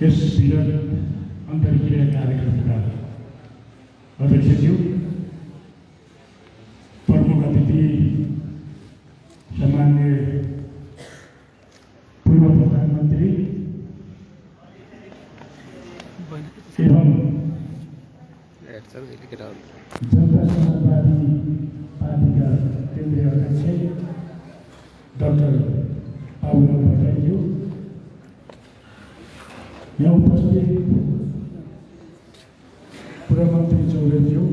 यस विगत अन्तर्क्रिया कार्यक्रमका अध्यक्षज्यू, प्रमुख अतिथि सम्मान्य पूर्व प्रधानमन्त्री एवं जनता समाजवादी पार्टीका केन्द्रीय अध्यक्ष डाक्टर पाउला भट्टराईज्यू, यहाँ उपस्थित पूर्वमन्त्री चौधरीज्यू,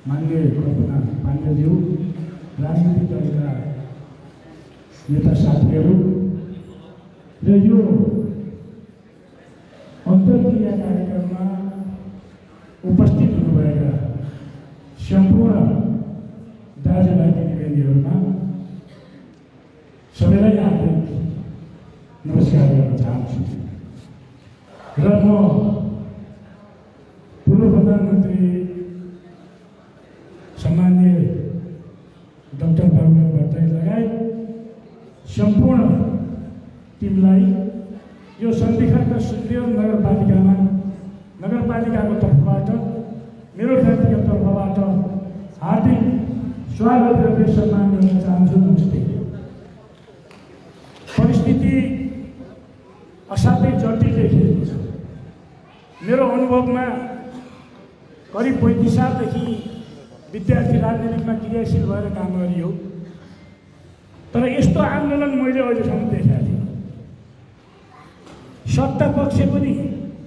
माननीय कल्पना पाण्डेज्यू, राजनीतिक दलका नेता साथीहरू र यो अन्तर्क्रिया कार्यक्रममा उपस्थित हुनुभएका सम्पूर्ण दाजुभाइ दिदीबहिनीहरूमा सबैलाई हार्दिक नमस्कार गर्न चाहन्छु र म पूर्व प्रधानमन्त्री सम्मान्य डाक्टर पाउला भट्टराई लगायत सम्पूर्ण टिमलाई यो सन्धिखर्क सुदूर नगरपालिकाको तर्फबाट मेरो व्यक्तिगत तर्फबाट हार्दिक स्वागत गर्दै सम्मान गर्न चाहन्छु। नमस्ते। परिस्थिति असाध्यै जटिल देखिएको छ। मेरो अनुभवमा करिब 35 सालदेखि विद्यार्थी राजनीतिमा क्रियाशील भएर काम गरियो, तर यस्तो आन्दोलन मैले अहिलेसम्म देखेको थिएँ। सत्ता पक्ष पनि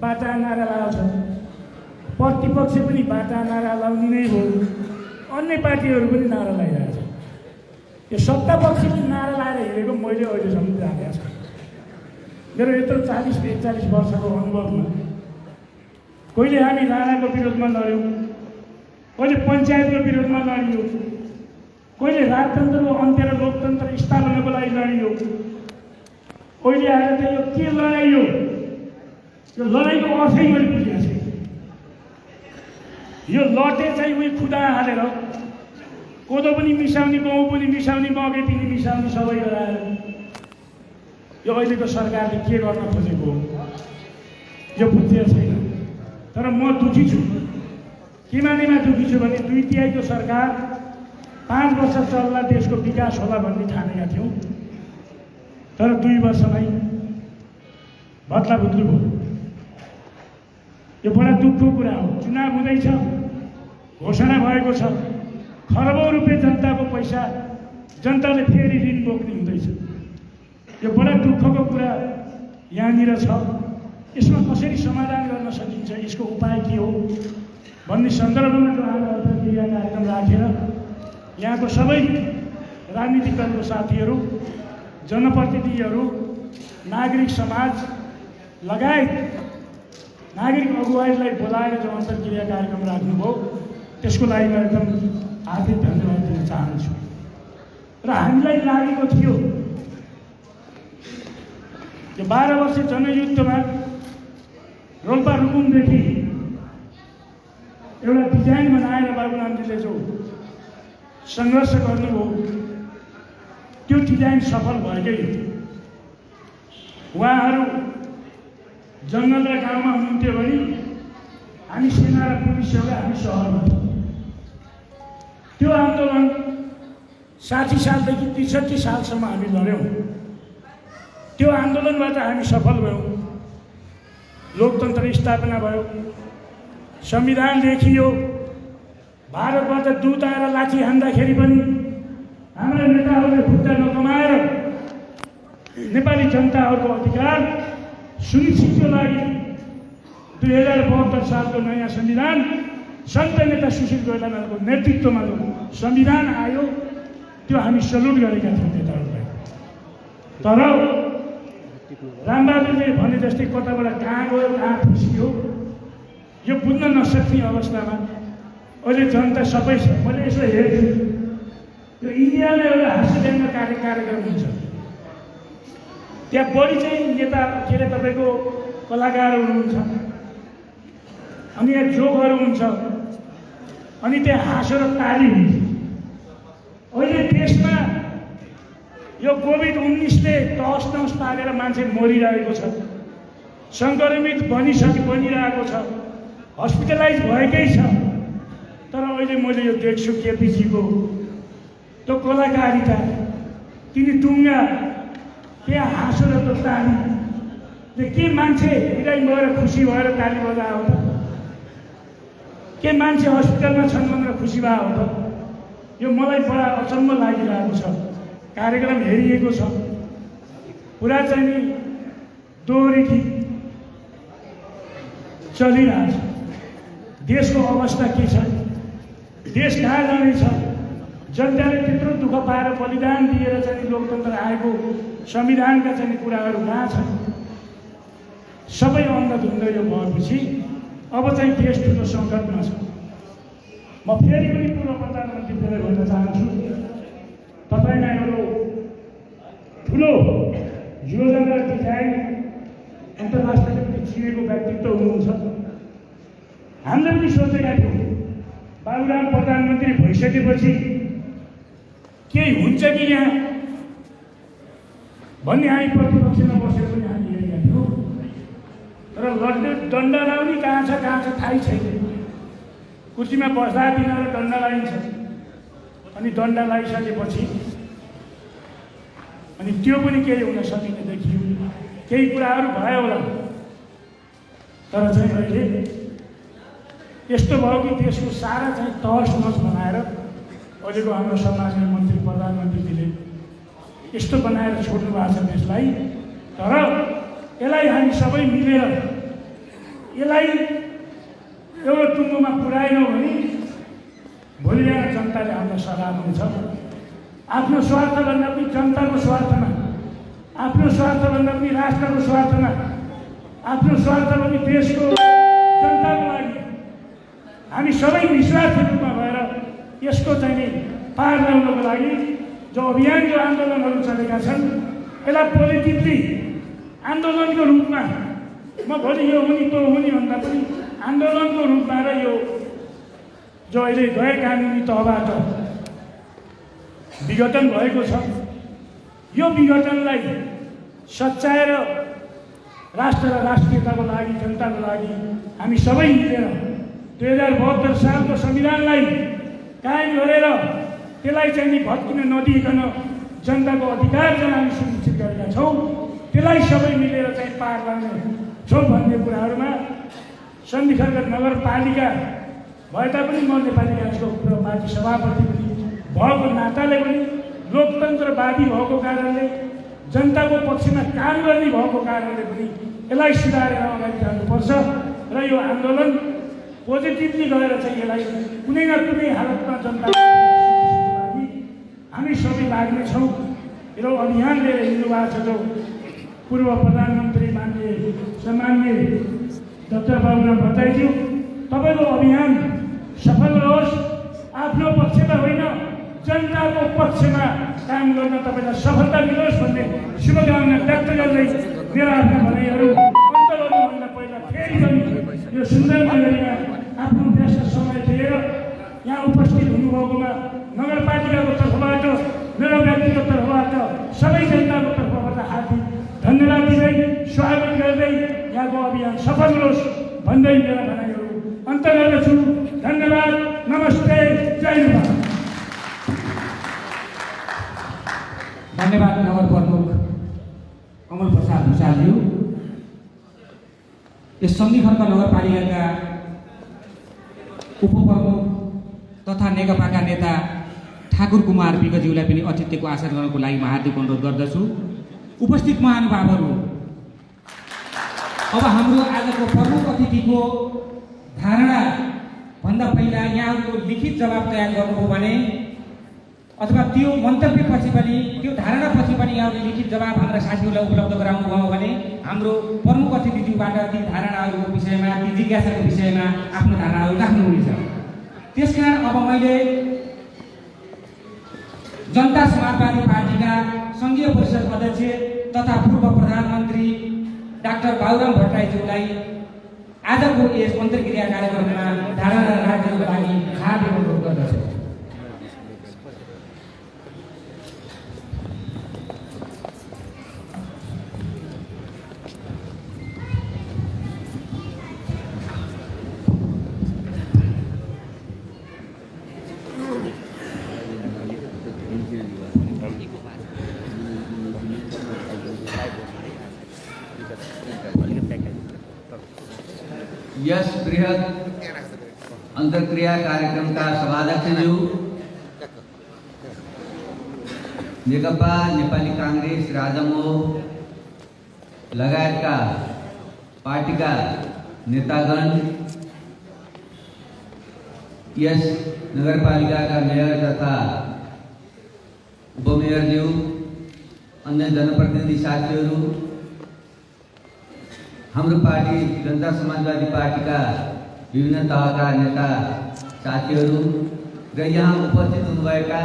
बाटा नारा लगाउँछ, प्रतिपक्ष पनि बाटा नारा लाउने नै हो, अन्य पार्टीहरू पनि नारा लगाइरहेको छ। यो सत्ता पक्ष पनि नारा लगाएर हिँडेको मैले अहिलेसम्म देखेको छु। मेरो यत्रो 40-41 वर्षको अनुभवमा कहिले हामी राणाको विरोधमा लड्यौँ, कहिले पञ्चायतको विरोधमा लडियो, कहिले राजतन्त्रको अन्त्य र लोकतन्त्र स्थापनाको लागि लडियो। अहिले आएर त यो के लडाइँ हो? यो लडाइँको अर्थै मैले बुझेको छु। यो लटे चाहिँ उही खुदा हालेर कोदो पनि मिसाउने, गहुँ पनि मिसाउने, मकै पनि मिसाउने, सबै गराएर यो अहिलेको सरकारले के गर्न खोजेको हो यो बुझिएको छैन। तर म दुखी छु। के मानेमा दुखी छु भने 2/3 सरकार 5 वर्ष चल्ला देशको विकास होला भन्ने ठानेका थियौँ, तर 2 वर्षमै भत्ला बुद्लु भयो। यो बडा दुःखको कुरा हो। चुनाव हुँदैछ, घोषणा भएको छ, खरबौँ रुपियाँ जनताको पैसा जनताले फेरि ऋण बोक्ने हुँदैछ। यो बडा दुःखको कुरा यहाँनिर छ। यसमा कसरी समाधान गर्न सकिन्छ, यसको उपाय के हो भन्ने सन्दर्भमा जो आज अन्तर्क्रिया कार्यक्रम राखेर यहाँको सबै राजनीतिक दलको साथीहरू, जनप्रतिनिधिहरू, नागरिक समाज लगायत नागरिक अगुवाईलाई बोलाएर जो अन्तर्क्रिया कार्यक्रम राख्नुभयो त्यसको लागि म एकदम हार्दिक धन्यवाद दिन चाहन्छु। र हामीलाई लागेको थियो यो 12 वर्ष जनयुद्धमा रोल्पा रुकुमदेखि एउटा डिजाइन बनाएर बाबुरामजीले जो सङ्घर्ष गर्नुभयो त्यो डिजाइन सफल भएकै हो। उहाँहरू जङ्गल र गाउँमा हुनुहुन्थ्यो भने हामी सेना र पुलिसहरू हामी सहरमा थियौँ। त्यो आन्दोलन 60 सालदेखि 63 सालसम्म हामी लड्यौँ। त्यो आन्दोलनबाट हामी सफल भयौँ। लोकतन्त्र स्थापना भयो, संविधान लेखियो। भारतबाट दूत आएर लाठी हान्दाखेरि पनि हाम्रा नेताहरूले खुट्टा नकमाएर नेपाली जनताहरूको अधिकार सुनिश्चितको लागि 2072 सालको नयाँ संविधान सन्त नेता सुशील कोइरालाको नेतृत्वमा जो संविधान आयो त्यो हामी सल्युट गरेका थियौँ नेताहरूलाई। तर रामबहादुरले भने जस्तै कताबाट कहाँ गयो, कहाँ फुसियो यो बुझ्न नसक्ने अवस्थामा अहिले जनता सबै छ। मैले यसो हेर्छु, यो इन्डियामा एउटा हाँस्यव्यङ्ग्य कार्यक्रम हुन्छ, त्यहाँ बढी चाहिँ नेता के अरे तपाईँको कलाकारहरू हुनुहुन्छ, अनि यहाँ जोकहरू हुन्छ, अनि त्यहाँ हाँसो र ताली हुन्छ। अहिले देशमा यो कोभिड-19ले तहस नहस पारेर मान्छे मरिरहेको छ। सङ्क्रमित बनिरहेको छ, हस्पिटलाइज भएकै छ। तर अहिले मैले यो देख्छु केपीजीको त्यो कलाकारिता, तिनी टुङ्गा, त्यहाँ हाँसो र त्यो ताली के मान्छे बिरामी भएर खुसी भएर ताली बजायो त? के मान्छे हस्पिटलमा छन् भनेर खुसी भयो त? यो मलाई बडा अचम्म लागिरहेको छ। कार्यक्रम हेरिएको छ, पुरा चाहिँ नि दोहोरी गीत चलिरहेछ। देशको अवस्था के छ? देश कहाँ जानेछ? जनताले त्यत्रो दुःख पाएर बलिदान दिएर चाहिँ लोकतन्त्र आएको संविधानका चाहिँ कुराहरू कहाँ छन्? सबै अन्धधुन्ध यो भएपछि अब चाहिँ देश ठुलो सङ्कटमा छ। म फेरि पनि पूर्व प्रधानमन्त्रीलाई भन्न चाहन्छु, तपाईँमा एउटा ठुलो योजना डिजाइन अन्तर्राष्ट्रिय चिनेको व्यक्तित्व हुनुहुन्छ। हामीले पनि सोचेका थियौँ बाबुराम प्रधानमन्त्री भइसकेपछि केही हुन्छ कि यहाँ भन्ने हामी प्रतिपक्षमा बसेर पनि हामी हेरेका थियौँ। तर लड्ने डन्डा लाउने कहाँ छ थाहै छैन। कुर्सीमा बस्दा तिनीहरू डन्डा लाइन्छ, अनि डन्डा लगाइसकेपछि अनि त्यो पनि केही हुन सकिने देखियो। केही कुराहरू भयो होला, तर चाहिँ अहिले यस्तो भयो कि देशको सारा चाहिँ तहस नहस बनाएर अहिलेको हाम्रो समाजका मन्त्री प्रधानमन्त्रीजीले यस्तो बनाएर छोड्नु भएको छ देशलाई। तर यसलाई हामी सबै मिलेर यसलाई एउटा टुङ्गोमा पुर्याएनौँ भने भोलि यहाँ जनताले हामीलाई सल्लाह दिन्छ। आफ्नो स्वार्थभन्दा पनि जनताको स्वार्थमा, आफ्नो स्वार्थभन्दा पनि राष्ट्रको स्वार्थमा, आफ्नो स्वार्थ पनि देशको जनताको लागि हामी सबै निस्वार्थी रूपमा भएर यसको चाहिँ नि पार ल्याउनको लागि जो अभियान, जो आन्दोलनहरू चलेका छन्, यसलाई पोजिटिभली आन्दोलनको रूपमा म भोलि यो हुने त्यो हुने भन्दा पनि आन्दोलनको रूपमा र यो जो अहिले गैर कानुनी तहबाट विघटन भएको छ, यो विघटनलाई सच्याएर राष्ट्र र राष्ट्रियताको लागि, जनताको लागि हामी सबै मिलेर 2072 सालको संविधानलाई कायम गरेर त्यसलाई चाहिँ नि भत्किन नदिइकन जनताको अधिकार चाहिँ हामी सुनिश्चित गरेका छौँ। त्यसलाई सबै मिलेर चाहिँ पार गर्ने छौँ भन्ने कुराहरूमा सन्धिखर्क नगरपालिका भए तापनि म नेपाली काङ्ग्रेसको पार्टी सभापति पनि भएको नाताले पनि लोकतन्त्रवादी भएको कारणले, जनताको पक्षमा काम गर्ने भएको कारणले पनि यसलाई सुधारेर अगाडि जानुपर्छ र यो आन्दोलन पोजिटिभली गएर चाहिँ यसलाई कुनै न कुनै हालतमा जनताको लागि हामी सबै लाग्नेछौँ। यो अभियान लिएर हिँड्नु भएको छ जो पूर्व प्रधानमन्त्री माननीय सम्माननीय डाक्टर बाबुराम भट्टराईज्यू, तपाईँको अभियान सफल रहोस्। आफ्नो पक्षमा होइन, जनताको पक्षमा काम गर्न तपाईँलाई सफलता मिलोस् भन्ने शुभकामना व्यक्त गर्दै मेरा आफ्ना भनाइहरू अन्त गर्नुभन्दा पहिला फेरि पनि यो सुन्दर नगरीमा आफ्नो व्यस्त समय दिएर यहाँ उपस्थित हुनुभएकोमा नगरपालिकाको तर्फबाट, मेरो व्यक्तिगत तर्फबाट, सबै जनताको तर्फबाट हार्दिक धन्यवाद दिँदै स्वागत गर्दै यहाँको अभियान सफल होस् भन्दै मेरा भनाइहरू अन्त गर्दछु। धन्यवाद, नमस्ते, जय नेपाल। धन्यवाद नगर प्रमुख कमल प्रसाद भुषालज्यू। यस सन्धिखर्क नगरपालिकाका उपप्रमुख तथा नेकपाका नेता ठाकुर कुमार विगज्यूलाई पनि अतिथिको आसन गर्नको लागि म हार्दिक अनुरोध गर्दछु। उपस्थित महानुभावहरू, अब हाम्रो आजको प्रमुख अतिथिको धारणा भन्दा पहिला यहाँको लिखित जवाब तयार गर्नुभयो भने अथवा त्यो मन्तव्यपछि पनि, त्यो धारणापछि पनि यहाँले लिखित जवाब हाम्रा साथीहरूलाई उपलब्ध गराउनु भयो भने हाम्रो प्रमुख अतिथिज्यूबाट ती धारणाहरूको विषयमा, ती जिज्ञासाको विषयमा आफ्नो धारणाहरू राख्नुहुनेछ। त्यसकारण अब मैले जनता समाजवादी पार्टीका सङ्घीय परिषद अध्यक्ष तथा पूर्व प्रधानमन्त्री डाक्टर बाबुराम भट्टराईज्यूलाई आजको यस अन्तर्क्रिया कार्यक्रममा धारणा राख्नको लागि हार्दिक अनुरोध गर्दछु। यस बृहत अन्तर्क्रिया कार्यक्रमका सभाध्यक्षज्यू, नेकपा नेपाली कांग्रेस राजमो लगायतका पार्टीका नेतागण, यस नगरपालिकाका मेयर तथा उपमेयरज्यू, अन्य जनप्रतिनिधि साथीहरू, हाम्रो पार्टी जनता समाजवादी पार्टीका विभिन्न तहका नेता साथीहरू र यहाँ उपस्थित हुनुभएका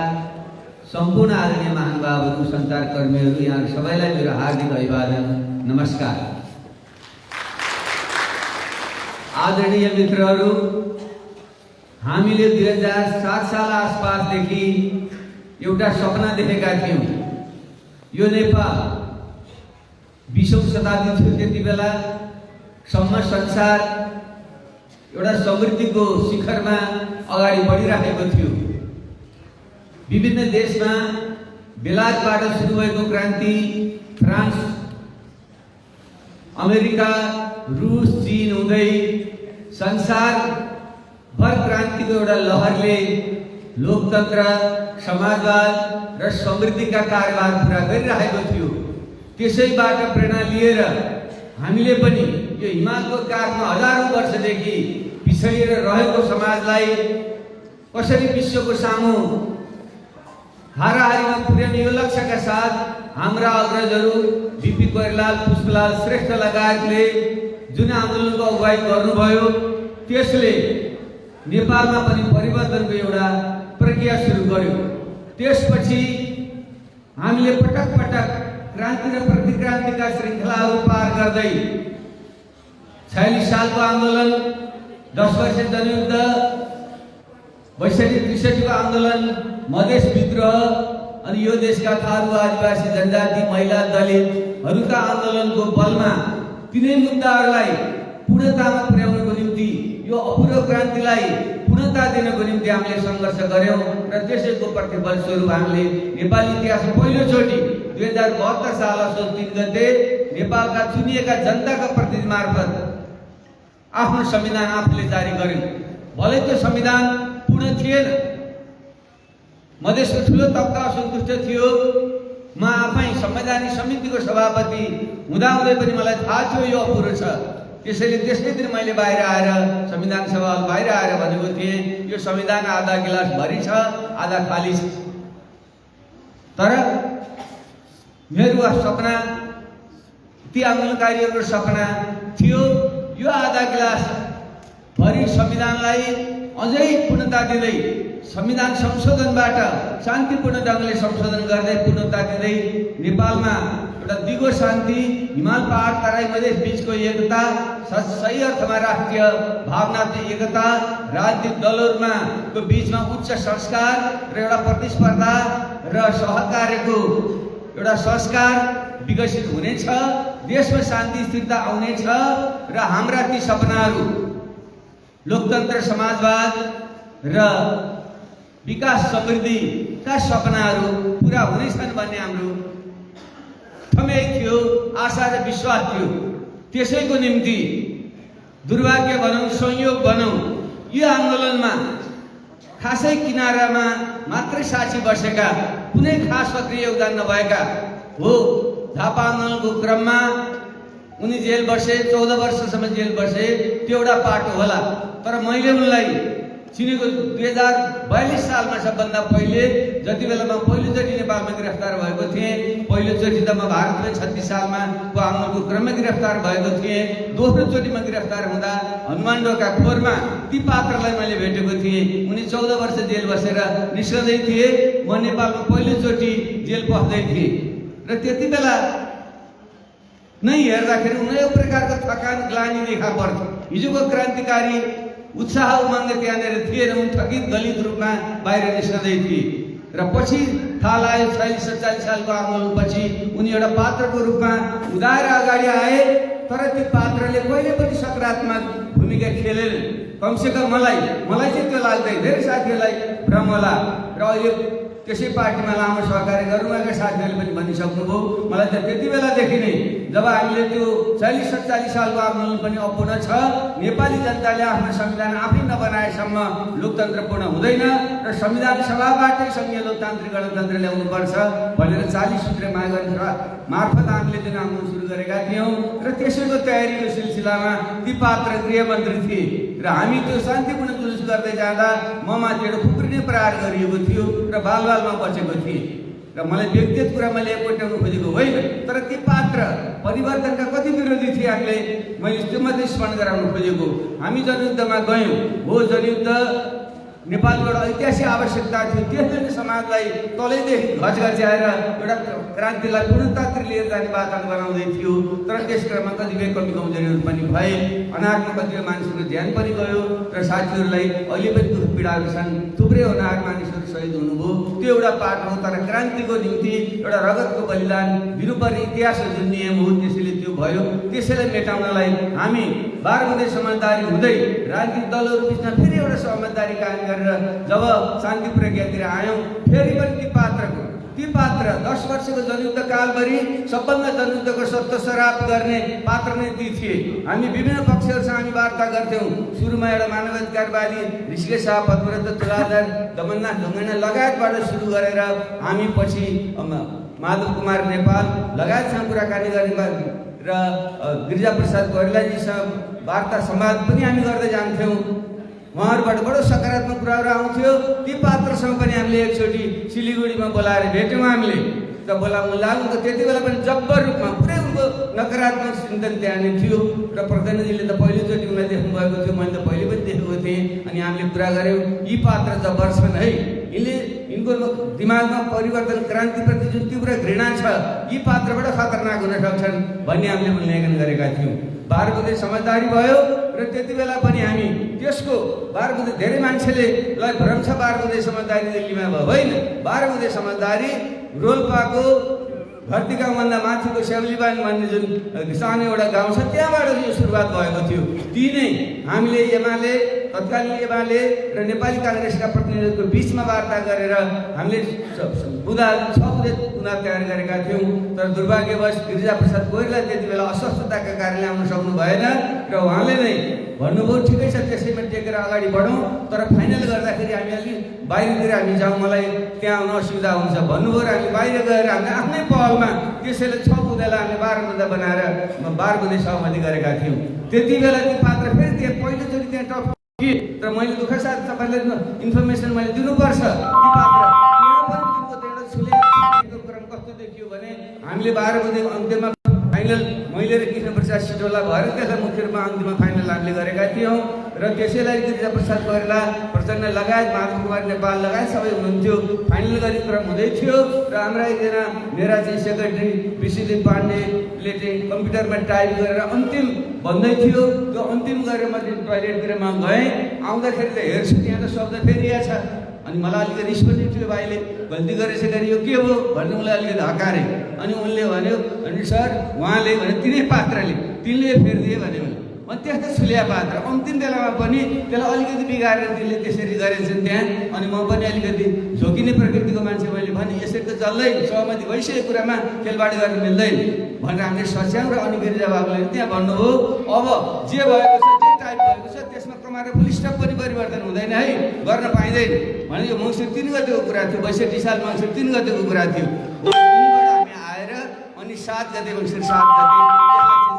सम्पूर्ण आदरणीय महानुभावहरू, सञ्चारकर्मीहरू, यहाँ सबैलाई मेरो हार्दिक अभिवादन, नमस्कार। आदरणीय मित्रहरू, हामीले 2007 साल आसपासदेखि एउटा सपना देखेका थियौँ। यो नेपाल 20औं शताब्दी थियो, त्यति बेला सम्म संसार एउटा समृद्धिको शिखरमा अगाडि बढिरहेको थियो। विभिन्न देशमा बेलायतबाट सुरु भएको क्रान्ति, फ्रान्स, अमेरिका, रुस, चीन हुँदै संसारभर क्रान्तिको एउटा लहरले लोकतन्त्र, समाजवाद र समृद्धिका कारोबार पुरा गरिरहेको थियो। त्यसैबाट प्रेरणा लिएर हामीले पनि यो हिमालको काखमा हजारौं वर्षदेखि पिछडिएर रहेको समाजलाई कसरी विश्वको सामु हाराहारीमा पुर्याउने यो लक्ष्यका साथ हाम्रा अग्रजहरू बीपी कोइराला, पुष्पलाल श्रेष्ठ लगायतले जुन आन्दोलनको अगुवाई गर्नुभयो, त्यसले नेपालमा पनि परिवर्तनको एउटा प्रक्रिया सुरु गर्यो। त्यसपछि हामीले पटक पटक क्रान्ति र प्रतिक्रान्तिका श्रृङ्खलाहरू पार गर्दै 46 सालको आन्दोलन, 10 वर्ष जनयुद्ध, 62-63 को आन्दोलन, मधेस विद्रोह अनि यो देशका थारू, आदिवासी, जनजाति, महिला, दलितहरूका आन्दोलनको बलमा तिनै मुद्दाहरूलाई पूर्णतामा पुर्याउनको निम्ति, यो अपूर्व क्रान्तिलाई पूर्णता दिनको निम्ति हामीले सङ्घर्ष गर्यौं र त्यसैको प्रतिफल स्वरूप हामीले नेपाली इतिहासमा पहिलोचोटि 2072 साल असोज 3 गते नेपालका चुनिएका जनताका प्रतिनिधि मार्फत आफ्नो संविधान आफूले जारी गर्यो। भले त्यो संविधान पूर्ण थिएन, मधेसको ठुलो तबका असन्तुष्ट थियो। म आफै संवैधानिक समितिको सभापति हुँदाहुँदै पनि मलाई थाहा थियो यो अपुरो छ। त्यसैले त्यसै दिन मैले बाहिर आएर संविधान सभा बाहिर आएर भनेको थिएँ, यो संविधान आधा गिलास भरि छ, आधा खाली छ। तर मेरो सपना, ती आन्दोलनकारीहरूको सपना थियो यो आधा गिलास भरि संविधानलाई अझै पूर्णता दिँदै, संविधान संशोधनबाट शान्तिपूर्ण ढङ्गले संशोधन गर्दै पूर्णता दिँदै नेपालमा एउटा दिगो शान्ति, हिमाल पहाड तराई मधेस बीचको एकता, सही अर्थमा राष्ट्रिय भावनात्मक एकता, राजनीतिक दलहरूमा को बीचमा उच्च संस्कार र एउटा प्रतिस्पर्धा र सहकार्यको एउटा संस्कार विकसित हुनेछ, देशमा शान्ति स्थिरता आउनेछ र हाम्रा ती सपनाहरू लोकतन्त्र, समाजवाद र विकास समृद्धिका सपनाहरू पूरा हुनेछन् भन्ने हाम्रो ठम्याइ थियो, आशा र विश्वास थियो। त्यसैको निम्ति दुर्भाग्य भनौँ, संयोग भनौँ, यो आन्दोलनमा खासै किनारामा मात्रै साक्षी बसेका, कुनै खास सक्रिय योगदान नभएका हो। झापा आन्दोलनको क्रममा उनी जेल बसे, 14 वर्षसम्म जेल बसे, त्यो एउटा पाटो होला। तर मैले उनलाई चिनेको 2042 सालमा सबभन्दा पहिले, जति बेला म पहिलोचोटि नेपालमा गिरफ्तार भएको थिएँ। पहिलोचोटि त म भारतमा 36 सालमा को आन्दोलनको क्रममा गिरफ्तार भएको थिएँ। दोस्रोचोटि म गिरफ्तार हुँदा हनुमानढोका खोरमा ती पात्रलाई मैले भेटेको थिएँ। उनी 14 वर्ष जेल बसेर निस्कँदै थिए, म नेपालमा पहिलोचोटि जेल पस्दै थिएँ र त्यति बेला नै हेर्दाखेरि उनीहरू प्रकारको थकान, ग्लानी देखा पर्थ्यो। हिजोको क्रान्तिकारी उत्साह उमङ्ग त्यहाँनिर थिएन, उनी थकित दलित रूपमा बाहिर निस्कँदै थिए र पछि थाहा लाग्यो 46-47 सालको आन्दोलनपछि उनी एउटा पात्रको रूपमा उदाएर अगाडि आए। तर ती पात्रले कहिले पनि सकारात्मक भूमिका खेलेन। कमसेकम मलाई चाहिँ त्यो लाग्दैन, धेरै साथीहरूलाई भ्रम होला। र अहिले त्यसै पार्टीमा लामो सहकार्य गर्नुभएका साथीहरूले पनि भनिसक्नुभयो। मलाई त त्यति बेलादेखि नै जब हामीले त्यो 40-47 सालको आन्दोलन पनि अपूर्ण छ, नेपाली जनताले आफ्नो संविधान आफै नबनाएसम्म लोकतन्त्र पूर्ण हुँदैन र संविधान सभाबाटै सङ्घीय लोकतान्त्रिक गणतन्त्र ल्याउनुपर्छ भनेर 40 सूत्रीय मागहरू मार्फत हामीले जुन आन्दोलन सुरु गरेका थियौँ र त्यसैको तयारीको सिलसिलामा ती पात्र गृहमन्त्री थिए र हामी त्यो शान्तिपूर्ण जुलुस गर्दै जाँदा ममाथिबाट खुकुरी प्रहार गरिएको थियो र बालबालमा बचेको थिएँ र मलाई व्यक्तिगत कुरा मैले कोट्याउनु खोजेको होइन, तर ती पात्र परिवर्तनका कति विरोधी थिए हामीले मैले त्यो मात्रै स्मरण गराउनु खोजेको। हामी जनयुद्धमा गयौँ, हो जनयुद्ध नेपालबाट ऐतिहासिक आवश्यकता थियो, त्यसले समाजलाई तलैदेखि घचघच्याएर एउटा क्रान्तिलाई पूर्णतातिर लिएर जाने वातावरण बनाउँदै थियो। तर त्यस क्रममा कतिपय कमी कमजोरीहरू पनि भए, अनाहकमा कतिपय मानिसहरूको ज्यान पनि गयो र साथीहरूलाई अहिले पनि दुःख पीडाहरू छन्। थुप्रै अनाहक मानिसहरू शहीद हुनुभयो, त्यो एउटा पाठ हो। तर क्रान्तिको निम्ति एउटा रगतको बलिदान दिनुपर्ने इतिहास जुन नियम हो त्यसैले त्यो भयो। त्यसैलाई मेटाउनलाई हामी 12 बुँदे समझदारी हुँदै राजनीतिक दलहरू बिचमा फेरि एउटा समझदारी कायम गरेर जब शान्ति प्रक्रियातिर आयौँ, फेरि पनि ती पात्र 10 वर्षको जनयुद्ध कालभरि सबभन्दा जनयुद्धको सत्य सराप गर्ने पात्र नै ती थिए। हामी विभिन्न पक्षहरूसँग हामी वार्ता गर्थ्यौँ। सुरुमा एउटा मानवाधिकारवादी ऋषिकेश शाह, पद्मरत्न तुलाधर, दमननाथ ढुङ्गाना लगायतबाट सुरु गरेर हामी पछि माधव कुमार नेपाल लगायतसँग कुराकानी गर्ने र गिरिजाप्रसाद कोइरालाजीसँग वार्ता संवाद पनि हामी गर्दै जान्थ्यौँ। उहाँहरूबाट बडो सकारात्मक कुराहरू आउँथ्यो। ती पात्रसँग पनि हामीले एकचोटि सिलिगुडीमा बोलाएर भेट्यौँ हामीले त बोलाउनु लाग्नु त त्यति बेला पनि जब्बर रूपमा पुरै उनको नकारात्मक चिन्तन त्यहाँ नै थियो र प्रधानजीले त पहिलोचोटि उनलाई देख्नुभएको थियो, मैले त पहिले पनि देखेको थिएँ। अनि हामीले कुरा गऱ्यौँ, यी पात्र जब्बर छन् है, यिनको दिमागमा परिवर्तन क्रान्तिप्रति जुन तीव्र घृणा छ, यी पात्रबाट खतरनाक हुन सक्छन् भन्ने हामीले मूल्याङ्कन गरेका थियौँ। 12 बुँदे समझदारी भयो र त्यति बेला पनि हामी त्यसको 12 बुँदे धेरै मान्छेले भ्रम छ 12 बुँदे समझदारी दिल्लीमा भयो, होइन। 12 बुँदे समझदारी रोल्पाको घरती गाउँभन्दा माथिको सेवलीबान भन्ने जुन सानो एउटा गाउँ छ त्यहाँबाट यो सुरुवात भएको थियो। ती नै हामीले एमाले, तत्कालीन एमाले र नेपाली काङ्ग्रेसका प्रतिनिधिहरूको बिचमा वार्ता गरेर हामीले बुँदा 6 बुँदे चुनाव तयार गरेका थियौँ। तर दुर्भाग्यवश गिरिजाप्रसाद कोइराला त्यति बेला अस्वस्थताका कारणले आउन सक्नु भएन र उहाँले नै भन्नुभयो ठिकै छ त्यसैमा टेकेर अगाडि बढौँ, तर फाइनल गर्दाखेरि हामी अलिक बाहिरतिर हामी जाउँ, मलाई त्यहाँ आउन असुविधा हुन्छ भन्नुभयो र हामी बाहिर गएर हामीले आफ्नै पहलमा त्यसैले 6 बुँदेलाई हामीले 12 बुँदा बनाएर 12 बुँदे सहमति गरेका थियौँ। त्यति बेला ती पात्र फेरि त्यहाँ पहिलोचोटि त्यहाँ टप तर मैले दुःख साथ तपाईँले इन्फर्मेसन मैले दिनुपर्छ। ती पात्र यहाँ पनि तिनको एउटा छुलेको क्रम कस्तो देखियो भने हामीले 12 बुँदे अन्त्यमा फाइनल मैले र कृष्णप्रसाद सिटोला भएर त्यसलाई मुख्य रूपमा अन्तिममा फाइनल हामीले गरेका थियौँ र त्यसैलाई गिरिजाप्रसाद कोइराला, प्रचण्ड लगायत, माधव कुमार नेपाल लगायत सबै हुनुहुन्थ्यो। फाइनल गर्ने क्रम हुँदै थियो र हाम्रा एकजना मेरा चाहिँ सेक्रेटरी विश्वदीप पाण्डेले चाहिँ कम्प्युटरमा टाइप गरेर अन्तिम भन्दै थियो। त्यो अन्तिम गरेर म टोइलेटतिरमा गएँ, आउँदाखेरि त हेर्छु त्यहाँ त शब्द फेरिया छ। अनि मलाई अलिकति रिस पनि थियो, भाइले गल्ती गरेछ गरी यो के हो भन्ने मलाई अलिकति हकारे। अनि उनले भन्यो, अनि सर उहाँले भने तिनै पात्रले तिनले फेरिदिए भन्यो। अनि त्यस्तो छुलिया पात्र अन्तिम बेलामा पनि त्यसलाई अलिकति बिगारेर तिनले त्यसरी गरेछन् त्यहाँ। अनि म पनि अलिकति झोकिने प्रकृतिको मान्छे, मैले भने यसरी त चल्दै सहमति भइसकेको कुरामा खेलबाडी गर्न मिल्दैन भनेर हामीले सच्याउँ। र अनि गिरिजा बाबुले त्यहाँ भन्नुभयो, अब जे भएको छ, जे टाइप भएको छ त्यसमा कमाएर फुल स्टप पनि परिवर्तन हुँदैन है, गर्न पाइँदैन भने यो मङ्सिर 3 गतेको कुरा थियो, 62 साल मङ्सिर 3 गतेको कुरा थियो। उनीबाट हामी आएर अनि 7 गते मङ्सिर 7 गते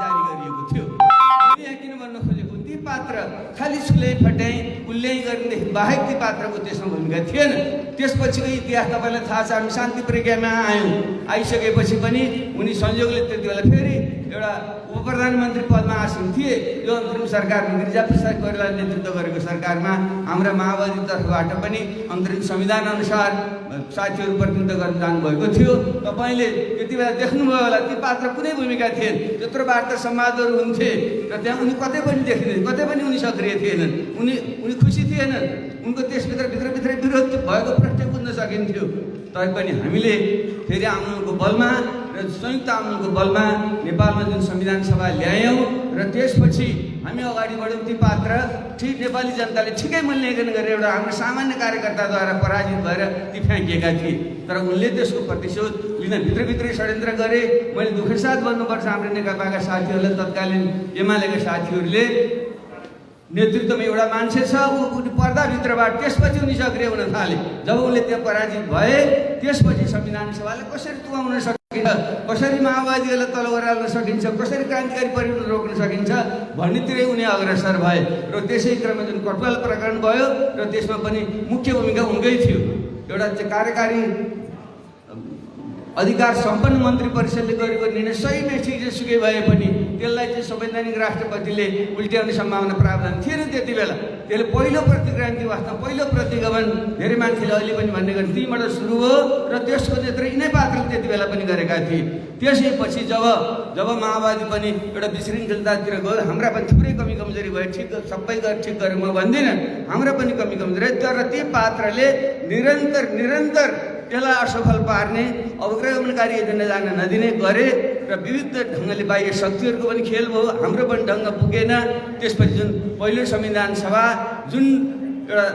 जारी गरिएको थियो। यहाँ किन भन्न खोजेको, ती पात्र खालि छुल्याइ फट्याइ उल्ल्याइ गर्नेदेखि बाहेक ती पात्रको त्यसमा भूमिका थिएन। त्यसपछिको इतिहास तपाईँलाई थाहा छ। हामी शान्ति प्रक्रियामा आयौँ, आइसकेपछि पनि उनी संयोगले त्यति बेला फेरि एउटा उपप्रधानमन्त्री पदमा आसीन थिए। यो अन्तरिम सरकारमा गिरिजाप्रसाद कोइरालाले नेतृत्व गरेको सरकारमा हाम्रा माओवादी तर्फबाट पनि अन्तरिम संविधान अनुसार साथीहरू प्रतिनिधित्व गर्न जानुभएको थियो। तपाईँले त्यति बेला देख्नुभयो होला, ती पात्र कुनै भूमिका थिएन। त्यत्रो वार्ता संवादहरू हुन्थे र त्यहाँ उनी कतै पनि देखिँदैन, कतै पनि उनी सक्रिय थिएनन्, उनी खुसी थिएनन्। उनको त्यसभित्र विरोध भएको प्रश्न बुझ्न सकिन्थ्यो। तैपनि हामीले फेरि आउनुको बलमा र र संयुक्त आन्दोलनको बलमा नेपालमा जुन संविधान सभा ल्यायौँ र त्यसपछि हामी अगाडि बढ्यौँ। ती पात्र ठिक नेपाली जनताले ठिकै मूल्याङ्कन गरेर एउटा हाम्रो सामान्य कार्यकर्ताद्वारा पराजित भएर ती फ्याँकिएका थिए। तर उनले त्यसको प्रतिशोध लिन भित्रभित्रै षड्यन्त्र गरे। मैले दुःखका साथ भन्नुपर्छ, हाम्रो नेकपाका साथीहरूलाई, तत्कालीन एमालेका साथीहरूले नेतृत्वमा एउटा मान्छे छ, ऊ पर्दाभित्रबाट त्यसपछि उनी सक्रिय हुन थाले। जब उसले त्यहाँ पराजित भए त्यसपछि संविधान सभाले कसरी तुहाउन सकिन्छ, कसरी माओवादीहरूलाई तल ओह्राल्न सकिन्छ, कसरी क्रान्तिकारी परिवर्तन रोक्न सकिन्छ भन्नेतिरै उनी अग्रसर भए। र त्यसै क्रममा जुन कटुवाल प्रकरण भयो र त्यसमा पनि मुख्य भूमिका उनकै थियो। एउटा चाहिँ कार्यकारी अधिकार सम्पन्न मन्त्री परिषदले गरेको निर्णय सही नठिकसुकै भए पनि त्यसलाई चाहिँ संवैधानिक राष्ट्रपतिले उल्ट्याउने सम्भावना प्रावधान थिएन त्यति बेला। त्यसले पहिलो प्रतिक्रान्ति वास्ता पहिलो प्रतिगमन धेरै मान्छेले अहिले पनि भन्ने गरे तीबाट सुरु हो र त्यसको नेतृत्व यिनै पात्रले त्यति बेला पनि गरेका थिए। त्यसैपछि जब माओवादी पनि एउटा विशृङ्खलतातिर गयो, हाम्रा पनि थुप्रै कमी कमजोरी भयो, ठिक सबै ठिक गरेर म भन्दिनँ, हाम्रा पनि कमी कमजोरी, तर ती पात्रले निरन्तर त्यसलाई असफल पार्ने, अग्रगमनकारी एजेन्डा जान नदिने गरे र विविध ढङ्गले बाह्य शक्तिहरूको पनि खेल भयो, हाम्रो पनि ढङ्ग पुगेन। त्यसपछि जुन पहिलो संविधान सभा जुन एउटा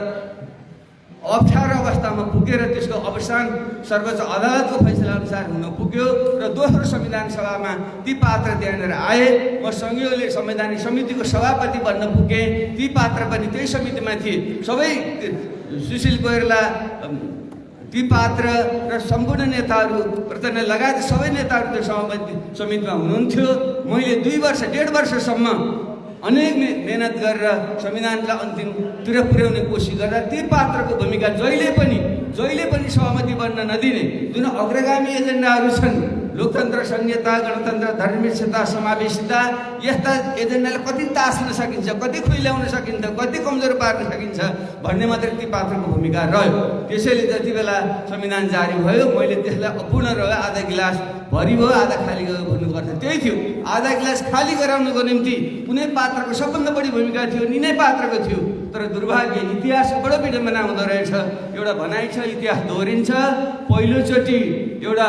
अप्ठ्यारो अवस्थामा पुगेर त्यसको अवसान सर्वोच्च अदालतको फैसला अनुसार हुन पुग्यो र दोस्रो संविधान सभामा ती पात्र त्यहाँनिर आए। म संघीयले संवैधानिक समितिको सभापति बन्न पुगेँ। ती पात्र पनि त्यही समितिमा थिए। सबै सुशील कोइराला, ती पात्र र सम्पूर्ण नेताहरू प्रचण्ड लगायत सबै नेताहरू त्यो समितिमा हुनुहुन्थ्यो। मैले 1.5 वर्षसम्म अनेक मेहनत गरेर संविधानलाई अन्तिमतिर पुर्याउने कोसिस गर्दा ती पात्रको भूमिका जहिले पनि सहमति बन्न नदिने जुन अग्रगामी एजेन्डाहरू छन्, लोकतन्त्र, संहिता, गणतन्त्र, धर्मनिरपेक्षता, समावेशिता, यस्ता एजेन्डाले कति तास्न सकिन्छ, कति खुइल्याउन सकिन्छ, कति कमजोर पार्न सकिन्छ भन्ने मात्रै ती पात्रको भूमिका रह्यो। त्यसैले जति बेला संविधान जारी भयो मैले त्यसलाई अपूर्ण रह्यो, आधा गिलास भरि भयो आधा खाली गयो भन्नुपर्छ, त्यही थियो। आधा गिलास खाली गराउनको निम्ति कुनै पात्रको सबभन्दा बढी भूमिका थियो, निनै पात्रको थियो। तर दुर्भाग्य इतिहास बडो विडम्बना हुँदो रहेछ। एउटा भनाइ छ, इतिहास दोहोरिन्छ। पहिलोचोटि एउटा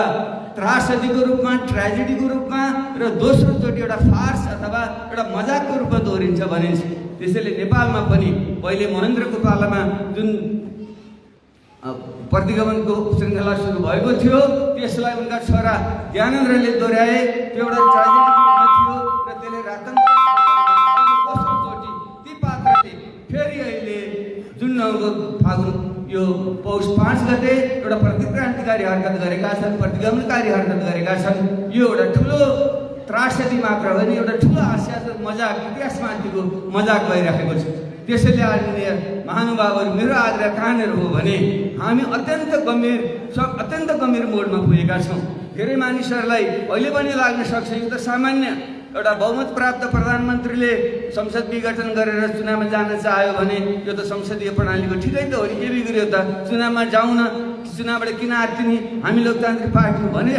त्रासदीको रूपमा, ट्रेजेडीको रूपमा र दोस्रोचोटि एउटा फार्स अथवा एउटा मजाकको रूपमा दोहोरिन्छ भनिन्छ। त्यसैले नेपालमा पनि पहिले महेन्द्रको पालामा जुन प्रतिगमनको श्रृङ्खला सुरु भएको थियो त्यसलाई उनका छोरा ज्ञानेन्द्रले दोहोऱ्याए। त्यो एउटा ट्रेजेडीको रूपमा थियो र त्यसले राजतन्त्र दोस्रोचोटि ती पात्रले फेरि अहिले जुन फागुन यो पौष 5 गते एउटा प्रतिक्रान्तिकारी हरकत गरेका छन्, प्रतिगमनकारी हरकत गरेका छन्। यो एउटा ठुलो त्रासदी मात्र होइन, एउटा ठुलो हास्यास्पद मजाक, इतिहासमाथिको मजाक भइरहेको छ। त्यसैले आदरणीय महानुभावहरू, मेरो आज कहानीहरू हो भने हामी अत्यन्त गम्भीर मोडमा पुगेका छौँ। धेरै मानिसहरूलाई अहिले पनि लाग्न सक्छ यो त सामान्य एउटा बहुमत प्राप्त प्रधानमन्त्रीले संसद विघटन गरेर चुनावमा जान चाह्यो भने यो त संसदीय प्रणालीको ठिकै त हो नि, के बिग्रियो त, चुनावमा जाउँ न, चुनावबाट किन आर्तिनी, हामी लोकतान्त्रिक पार्टी हो भने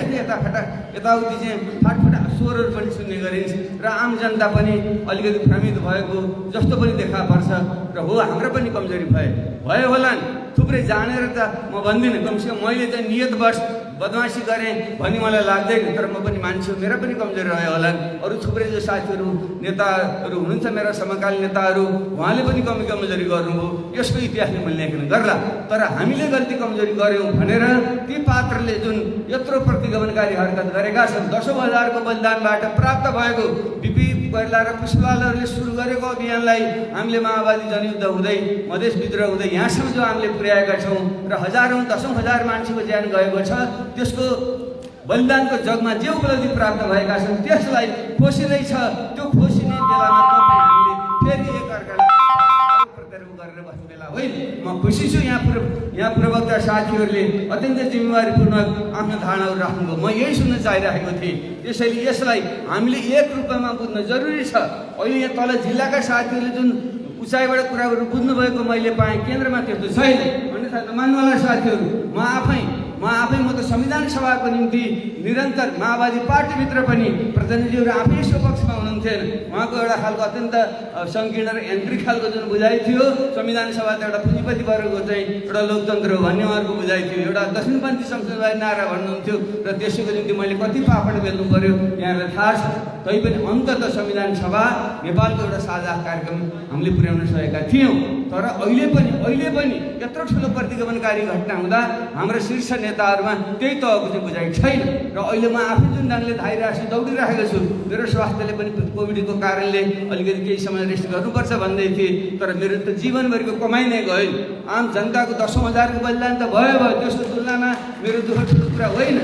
यताउति चाहिँ फाटफुटा स्वरहरू पनि सुन्ने गरिन्छ र आम जनता पनि अलिकति भ्रमित भएको जस्तो पनि देखा पर्छ। र हो, हाम्रो पनि कमजोरी भयो होला नि, थुप्रै जानेर त म भन्दिनँ, कमसेकम मैले चाहिँ नियतवश बदमासी गरेँ भन्ने मलाई लाग्दैन, तर म पनि मान्छे हो, मेरा पनि कमजोरी रह्यो होला। अरू थुप्रै जो साथीहरू नेताहरू हुनुहुन्छ, मेरा समकालीन नेताहरू, उहाँले पनि कमजोरी गर्नुभयो, यसको इतिहासले मूल्याङ्कन गर्ला। तर हामीले गल्ती कमजोरी गऱ्यौँ भनेर ती पात्रले जुन यत्रो प्रतिगमनकारी हरकत गरेका छन्, 10,000को बलिदानबाट प्राप्त भएको बिपी कोइराला र पुष्पलालहरूले सुरु गरेको अभियानलाई हामीले माओवादी जनयुद्ध हुँदै मधेस विद्रोह हुँदै यहाँसम्म जो हामीले पुर्याएका छौँ र हजारौँ 10,000 मान्छेको ज्यान गएको छ, त्यसको बलिदानको जगमा जे उपलब्धि प्राप्त भएका छन् त्यसलाई खोसिँदैछ। त्यो खोसिने बेलामा हामीले फेरि एकअर्कालाई गरेर बस्ने बेला होइन। म खुसी छु यहाँ प्रवक्ता साथीहरूले अत्यन्त जिम्मेवारीपूर्वक आफ्नो धारणाहरू राख्नुभयो, म यही सुन्न चाहिरहेको थिएँ। त्यसैले यसलाई हामीले एक रूपमा बुझ्न जरुरी छ। अहिले यहाँ तल जिल्लाका साथीहरूले जुन उचाइबाट कुराहरू बुझ्नुभएको मैले पाएँ, केन्द्रमा त्यस्तो छैन। अन्यथा नमान्नुवाला साथीहरू, म आफै म त संविधान सभाको निम्ति निरन्तर माओवादी पार्टीभित्र पनि प्रतिनिधिहरू आफै यसको पक्षमा हुनुहुन्थेन। उहाँको एउटा खालको अत्यन्त सङ्कीर्ण र यान्त्रिक खालको जुन बुझाइ थियो, संविधान सभा त एउटा पुँजीपति वर्गको चाहिँ एउटा लोकतन्त्र हो भन्ने उहाँहरूको बुझाइ थियो। एउटा दक्षिणपन्थी संसदवादी नारा भन्नुहुन्थ्यो र त्यसको निम्ति मैले कति पापड बेल्नु पर्यो यहाँलाई थाहा छ। तैपनि अन्ततः संविधान सभा नेपालको एउटा साझा कार्यक्रम हामीले पुर्याउन सकेका थियौँ। तर अहिले पनि यत्रो ठुलो प्रतिगमनकारी घटना हुँदा हाम्रा शीर्ष नेताहरूमा त्यही तहको चाहिँ बुझाइ छैन। र अहिले म आफै जुन ढङ्गले धाइरहेको छु, दौडिरहेको छु, मेरो स्वास्थ्यले पनि कोभिडको कारणले अलिकति केही समय रेस्ट गर्नुपर्छ भन्दै थिएँ। तर मेरो त जीवनभरिको कमाइ नै गयो। आम जनताको 10,000को बलिदान त भयो, त्यसको तुलनामा मेरो दुःख ठुलो कुरा होइन।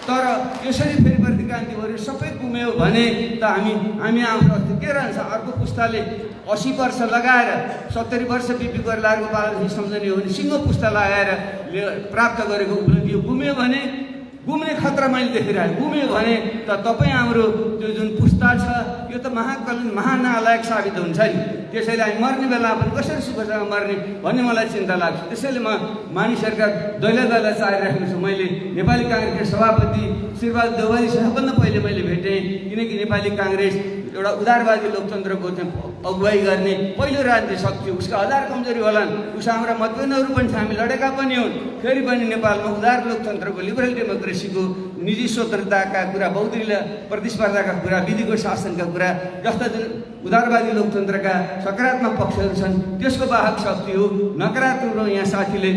तर यसरी फेरि प्रतिक्रान्ति गऱ्यो, सबै गुम्यो भने त हामी आफ्नो अस्ति के रहन्छ? अर्को पुस्ताले 80 वर्ष लगाएर 70 वर्ष बिपी गरेर लागेको पालन सम्झने हो भने सिङ्गो पुस्ता लगाएर प्राप्त गरेको उपलब्धि गुम्यो भने गुम्ने खतरा मैले देखिरहेको। गुम्यो भने त तपाईँ हाम्रो त्यो जुन पुस्ता छ यो त महानालायक साबित हुन्छ नि। त्यसैले हामी मर्ने बेला पनि कसरी सुखसँग मर्ने भन्ने मलाई चिन्ता लाग्छ। त्यसैले म मानिसहरूका दैला चाहिरहेको छु। मैले नेपाली काङ्ग्रेसका सभापति श्रीबहादुर देउवारीसँग पनि पहिले मैले भेटेँ, किनकि नेपाली काङ्ग्रेस एउटा उदारवादी लोकतन्त्रको चाहिँ अगुवाई गर्ने पहिलो राजनीतिक शक्ति, उसका हजार कमजोरी होलान्, उस हाम्रा मतभेदहरू पनि छ, हामी लडेका पनि हुन्। फेरि पनि नेपालमा उदार लोकतन्त्रको लिबरल डेमोक्रेसीको निजी स्वतन्त्रताका कुरा, बहुदलीय प्रतिस्पर्धाका कुरा, विधिको शासनका कुरा जस्ता जुन उदारवादी लोकतन्त्रका सकारात्मक पक्षहरू छन् त्यसको वाहक शक्ति हो। नकारात्मक यहाँ साथीले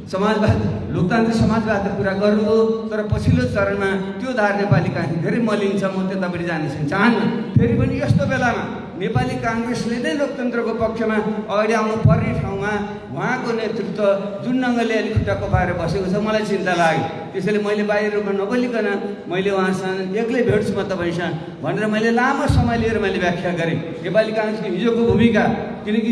समाजवाद लोकतान्त्रिक समाजवादको कुरा गर्नुभयो, तर पछिल्लो चरणमा त्यो धार नेपाली काङ्ग्रेस धेरै मलिन्छ। म त्यतापट्टि जान चाहन्न। फेरि पनि यस्तो बेलामा नेपाली काङ्ग्रेसले नै लोकतन्त्रको पक्षमा अगाडि आउनु पर्ने ठाउँमा उहाँको नेतृत्व जुन ढङ्गले अलिक खुट्टा कपाएर बसेको छ, मलाई चिन्ता लाग्यो। त्यसैले मैले बाहिर रूपमा नबोलिकन मैले उहाँसँग एक्लै भेट्छु म तपाईँसँग भनेर मैले लामो समय लिएर मैले व्याख्या गरेँ नेपाली काङ्ग्रेसको हिजोको भूमिका। किनकि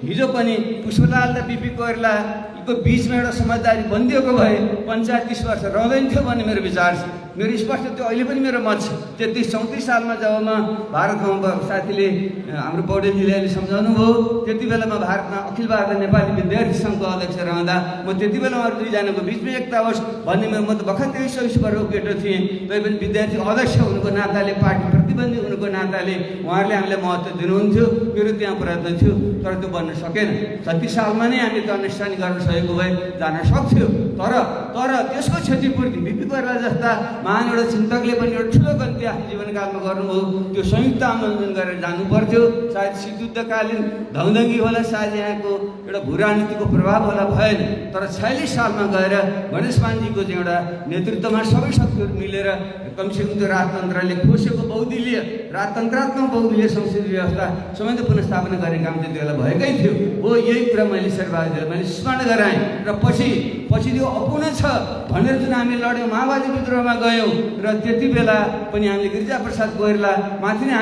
हिजो पनि पुष्पलाल र बिपी कोइराला को बीचमा एउटा समझदारी बन्दिएको भए पञ्चायत 30 वर्ष रहँदैन थियो भन्ने मेरो विचार छ। मेरो स्पष्ट त्यो अहिले पनि मेरो मत छ। 33-34 सालमा जब म भारतमा साथीले हाम्रो पौडेलजीले अहिले सम्झाउनु भयो, त्यति बेलामा भारतमा अखिल भारतीय नेपाली विद्यार्थी सङ्घको अध्यक्ष रहँदा म त्यति बेला अरू दुईजनाको बिचमा एकता होस् भन्ने म त भर्खर 23 वर्षको केटो थिएँ। तैपनि विद्यार्थी अध्यक्ष हुनुको नाताले, पार्टी प्रतिबन्धी हुनुको नाताले उहाँहरूले हामीलाई महत्त्व दिनुहुन्थ्यो। मेरो त्यहाँ प्रयत्न थियो, तर त्यो बन्न सकेन। 36 सालमा नै हामी तनस्थानी गर्न सकेको भए जान सक्थ्यो। तर त्यसको क्षतिपूर्ति बिपी कोइराला जस्ता महान एउटा चिन्तकले पनि एउटा ठुलो गल्ती आफ्नो जीवनकालमा गर्नुभयो। त्यो संयुक्त आन्दोलन गरेर जानु पर्थ्यो। सायद शीतयुद्धकालीन धङधङ्गी होला, सायद यहाँको एउटा भू राजनीतिको प्रभाव होला, भएन। तर 46 सालमा गएर गणेश मानजीको चाहिँ एउटा नेतृत्वमा सबै शक्तिहरू मिलेर कमसेकम त्यो राजतन्त्रले खोसेको बहुदलीय राजतन्त्रात्मक बहुदलीय संसदीय व्यवस्था समेत पुनर्स्थापना गर्ने काम त्यति बेला भएकै थियो। हो, यही कुरा मैले शेरबहादुरलाई मैले स्मरण गराएँ। र पछि त्यो अपूर्ण छ भनेर जुन हामी लड्यौँ, माओवादी विद्रोहमा गयौँ, र त्यति बेला पनि हामीले गिरिजाप्रसाद कोइराला माथि नै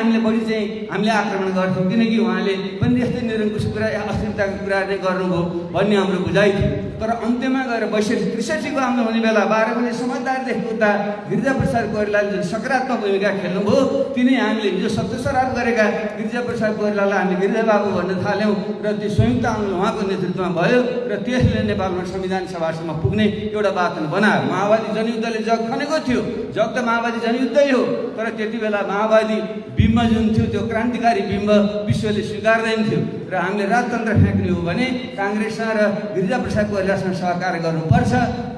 हामीले आक्रमण गर्थ्यौँ, किनकि उहाँले पनि यस्तै निरङ्कुश कुरा अस्थिरताको कुरा नै गर्नुभयो भन्ने हाम्रो बुझाइ थियो। तर अन्त्यमा गएर 62-63 को आन्दोलन हुने बेला 12 बजे समझदारदेखि उता गिरिजाप्रसाद कोइरालाले जुन सकारात्मक भूमिका खेल्नुभयो, तिनै हामीले हिजो सत्यसराप गरेका गिरिजाप्रसाद कोइरालालाई हामीले गिरिजाबाबु भन्न थाल्यौँ। र त्यो संयुक्त आन्दोलन उहाँको नेतृत्वमा भयो र त्यसले नेपालमा संविधान सभासम्म पुग्ने एउटा वातावरण बनायो। माओवादी जनयुद्धले जग खनेको थियो, जग त माओवादी जनयुद्धै हो। तर त्यति बेला माओवादी बिम्ब जुन थियो त्यो क्रान्तिकारी बिम्ब विश्वले स्वीकार्दैन थियो। र हामीले राजतन्त्र फ्याँक्ने हो भने काङ्ग्रेससँग र गिरिजाप्रसाद कोइरालासँग सहकार गर्नुपर्छ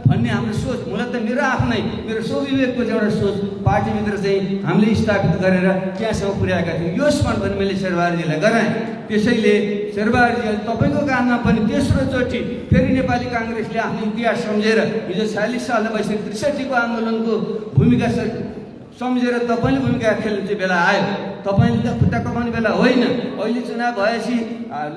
भन्ने हाम्रो सोच, मूलतः मेरो स्वविवेकको चाहिँ एउटा सोच पार्टीभित्र चाहिँ हामीले स्थापित गरेर त्यहाँसम्म पुर्याएका थियौँ। यो स्मरण पनि मैले शेरबहादुरजीलाई गराएँ। त्यसैले शेरबहादुरजी तपाईँको काममा पनि तेस्रो चोटि फेरि नेपाली काङ्ग्रेसले आफ्नो इतिहास सम्झेर हिजो 46 सालमा 62-63 को आन्दोलनको भूमिका सम्झेर तपाईँले भूमिका खेल्ने चाहिँ बेला आयो। तपाईँले त खुट्टा कमाउने बेला होइन। अहिले चुनाव भएपछि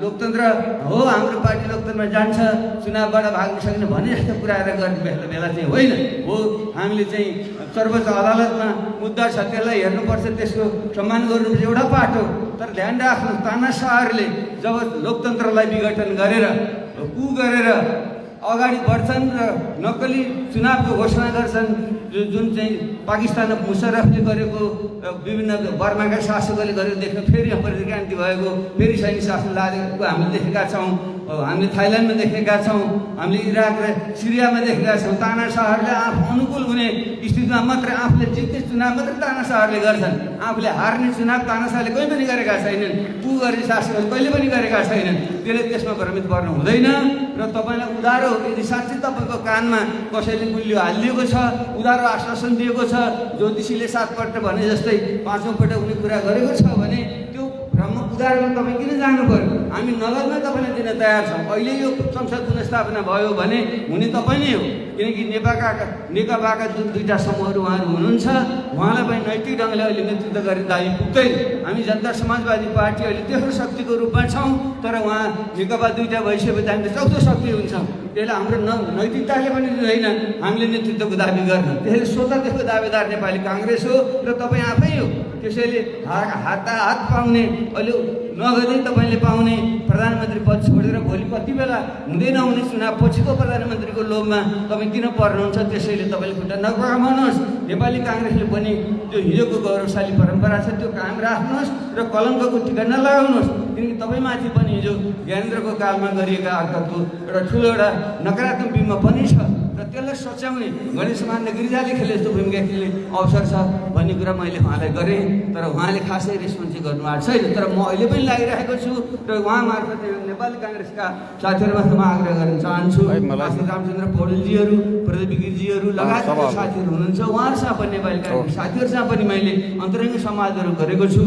लोकतन्त्र हो, हाम्रो पार्टी लोकतन्त्रमा जान्छ, चुनावबाट भाग्न सक्ने भन्ने जस्तो कुराहरू गर्ने बेला चाहिँ होइन हो। हामीले चाहिँ सर्वोच्च अदालतमा मुद्दा छ, त्यसलाई हेर्नुपर्छ, त्यसको सम्मान गर्नुपर्छ, एउटा पाटो। तर ध्यान राख्नु, तानाशाहहरूले जब लोकतन्त्रलाई विघटन गरेर गरेर अगाडि बढ्छन् र नक्कली चुनावको घोषणा गर्छन्, जुन चाहिँ पाकिस्तानमा मुशर्रफले गरेको, विभिन्न बर्माका शासकहरूले गरेको देख्न फेरि प्रतिक्रान्ति भएको, फेरि सैनिक शासन लागेको हामीले देखेका छौँ। हामीले थाइल्यान्डमा देखेका छौँ, हामीले इराक र सिरियामा देखेका छौँ। तानाशाहहरूले आफू अनुकूल हुने स्थितिमा मात्रै आफूले जित्ने चुनाव मात्रै तानाशाहहरूले गर्छन्। आफूले हार्ने चुनाव तानाशाहले कहिले पनि गरेका छैनन्। ऊ गर्ने शासकहरू कहिले पनि गरेका छैनन्। त्यसले त्यसमा भ्रमित पर्नु हुँदैन। र तपाईँलाई उधारो यदि साँच्चै तपाईँको कानमा कसैले गुलियो हालिदिएको छ, उधारो आश्वासन दिएको छ, ज्योतिषीले 7 पल्ट भने जस्तै 5औं पल्ट उनी कुरा गरेको छ भने त्यो भ्रम उधारमा तपाईँ किन जानु पर्यो? हामी नगदमै तपाईँलाई दिन तयार छौँ। अहिले यो संसद पुनर्स्थापना भयो भने हुने तपाईँ नै हो, किनकि नेकपाका जुन 2टा समूहहरू उहाँहरू हुनुहुन्छ, उहाँलाई पनि नैतिक ढङ्गले अहिले नेतृत्व गर्ने दाबी पुग्दैन। हामी जनता समाजवादी पार्टी अहिले तेस्रो शक्तिको रूपमा छौँ, तर उहाँ नेकपा 2टा भइसकेपछि हामी त चौथो शक्ति हुन्छौँ। त्यसलाई हाम्रो नैतिकताले पनि दिँदैन हामीले नेतृत्वको दाबी गर्न। त्यसैले स्वतः त्यसको दावेदार नेपाली काङ्ग्रेस हो र तपाईँ आफै हो। त्यसैले हात पाउने अहिले नगदै तपाईँले पाउने प्रधानमन्त्री पद छोडेर भोलि कति बेला हुँदै नहुने चुनाव पछिको प्रधानमन्त्रीको लोभमा तपाईँ किन पर्नुहुन्छ? त्यसैले तपाईँले खुट्टा नपगाउनुहोस्। नेपाली काङ्ग्रेसले पनि त्यो हिजोको गौरवशाली परम्परा छ त्यो कायम राख्नुहोस् र कलङ्कको टिका नलागाउनुहोस्। किनकि तपाईँमाथि पनि हिजो ज्ञानेन्द्रको कालमा गरिएका अर्काको एउटा ठुलो एउटा नकारात्मक बिम्ब पनि छ र त्यसलाई सच्याउने गणेश मान्य गिरिजाले खेले जस्तो भूमिका खेल्ने अवसर छ भन्ने कुरा मैले उहाँलाई गरेँ। तर उहाँले खासै रेस्पोन्स चाहिँ गर्नुभएको छैन। तर म अहिले पनि लागिरहेको छु र उहाँ मार्फत नेपाली काङ्ग्रेसका साथीहरूमा म आग्रह गर्न चाहन्छु। रामचन्द्र पौडेलजीहरू, प्रदीप गिरिजीहरू लगायतका साथीहरू हुनुहुन्छ, उहाँहरूसँग पनि नेपाली काङ्ग्रेस साथीहरूसँग पनि मैले अन्तरङ्ग संवादहरू गरेको छु।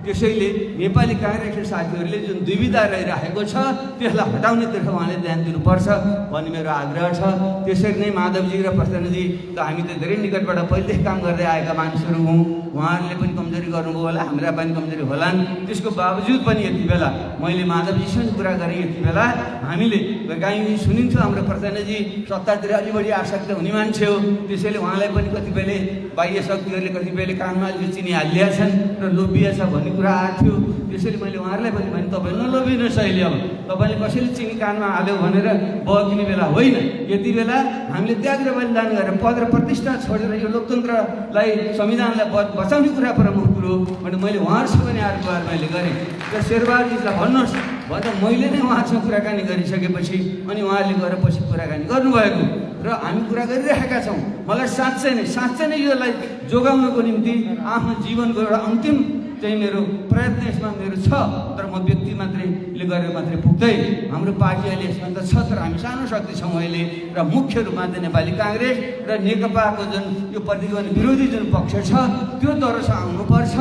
त्यसैले नेपाली काङ्ग्रेसका साथीहरूले जुन दुविधा रहिरहेको छ त्यसलाई हटाउनेतर्फ उहाँले ध्यान दिनुपर्छ भन्ने मेरो आग्रह छ। त्यसरी नै माधवजी र प्रसन्नजी त हामी त धेरै निकटबाट पहिलेदेखि काम गर्दै आएका मानिसहरू हौँ। उहाँहरूले पनि कमजोरी गर्नुभयो होला, हाम्रा पनि कमजोरी होलान्। त्यसको बावजुद पनि यति बेला मैले माधवजीसँग कुरा गरेँ, यति बेला हामीले गाईजी सुनिन्थ्यो हाम्रो प्रसन्नजी सत्तातिर अलि बढी आसक्त हुने मान्छे हो। त्यसैले उहाँलाई पनि कतिपयले बाह्य शक्तिहरूले कतिपयले कानमा अलि चिनी हालिदिएका छन् र लोभिया छ भन्ने कुरा आएको थियो। त्यसैले मैले उहाँहरूलाई पनि भने तपाईँ नलोभिनुहोस्। अहिले अब तपाईँले कसैले चिनी कानमा हाल्यो भनेर बगिने बेला होइन। यति बेला हामीले त्याग र बलिदान गरेर पद र प्रतिष्ठा छोडेर यो लोकतन्त्रलाई संविधानलाई बचाउने कुरा प्रमुख कुरो भने मैले उहाँहरूसँग पनि आरोप मैले गरेँ र शेरबहादुरजीलाई भन्नुहोस् भन्दा मैले नै उहाँसँग कुराकानी गरिसकेपछि अनि उहाँहरूले गएर पछि कुराकानी गर्नुभएको र हामी कुरा गरिरहेका छौँ। मलाई साँच्चै नै योलाई जोगाउनको निम्ति आफ्नो जीवनको एउटा अन्तिम चाहिँ मेरो प्रयत्न यसमा मेरो छ। तर म व्यक्ति मात्रैले गरेर मात्रै पुग्दैन। हाम्रो पार्टी अहिले यसमा त छ, तर हामी सानो शक्ति छौँ अहिले र मुख्य रूपमा चाहिँ नेपाली काङ्ग्रेस र नेकपाको जुन यो प्रतिगमन विरोधी जुन पक्ष छ त्यो दरस आउनुपर्छ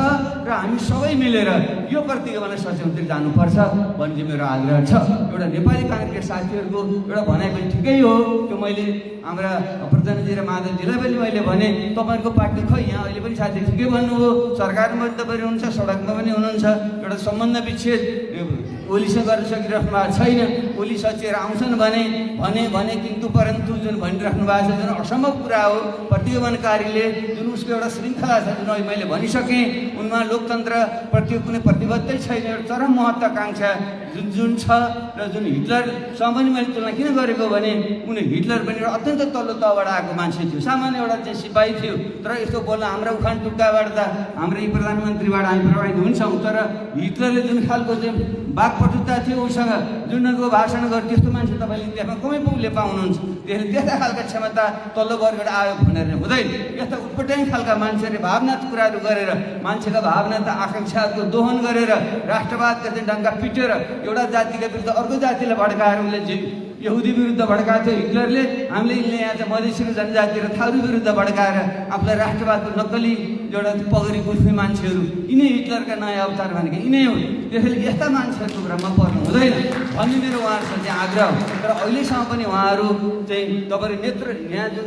र हामी सबै मिलेर यो प्रतिगमनलाई सच्याउनतिर जानुपर्छ भन्ने चाहिँ मेरो आग्रह छ। एउटा नेपाली काङ्ग्रेसका साथीहरूको एउटा भनाइ पनि ठिकै हो। त्यो मैले हाम्रा प्रधानजी र माधवजीलाई पनि मैले भने तपाईँहरूको पार्टी खै यहाँ अहिले पनि साथी ठिकै भन्नुभयो, सरकारमा पनि तपाईँ हुनुहुन्छ, सडकमा पनि हुनुहुन्छ। एउटा सम्बन्ध विच्छेद ओलीसँग गर्न सकिराख्नु भएको छैन। ओली सचिएर आउँछन् भने किन्तु परन्तु जुन भनिराख्नु भएको छ जुन असम्भव कुरा हो। प्रतिगमनकारीले जुन उसको एउटा श्रृङ्खला छ जुन मैले भनिसकेँ, उनमा लोकतन्त्रप्रति कुनै प्रतिबद्धै छैन। एउटा चरम महत्त्वाकाङ्क्षा जुन छ र जुन हिटलरसँग पनि मैले तुलना किन गरेको भने उनी हिटलर पनि एउटा अत्यन्त तल्लो तहबाट आएको मान्छे थियो, सामान्य एउटा चाहिँ सिपाही थियो। तर यस्तो बोल्न हाम्रा उखान टुक्काबाट त हाम्रो यी प्रधानमन्त्रीबाट हामी प्रभावित हुन्छौँ। तर हिटलरले जुन खालको चाहिँ वाक्पटुता थियो उसँग जुनको भाषण गर्यो त्यस्तो मान्छे तपाईँले त्यसमा कमै पुगले पाउनुहुन्छ। त्यसले त्यस्ता खालका क्षमता तल्लो वर्गबाट आयो भनेर हुँदैन। यस्ता उटपटाङ खालका मान्छेहरूले भावनात्मक कुराहरू गरेर मान्छेका भावना त आकाङ्क्षाहरूको दोहन गरेर राष्ट्रवादका चाहिँ डङ्गा पिटेर एउटा जातिका विरुद्ध अर्को जातिलाई भड्काएर उसले यहुदी विरुद्ध भड्काएको थियो हिटलरले। हामीले यिनले यहाँ चाहिँ मधेसी जनजाति र थारू विरुद्ध भड्काएर आफूलाई राष्ट्रवादको नक्कली एउटा पगरी गुल्फे मान्छेहरू यिनै हिटलरका नयाँ अवतार भनेको यिनै हो। त्यसैले यस्ता मान्छेहरूको भ्रममा पर्नु हुँदैन भन्ने मेरो उहाँहरूसँग चाहिँ आग्रह हो। तर अहिलेसम्म पनि उहाँहरू चाहिँ तपाईँले नेत्र यहाँ जुन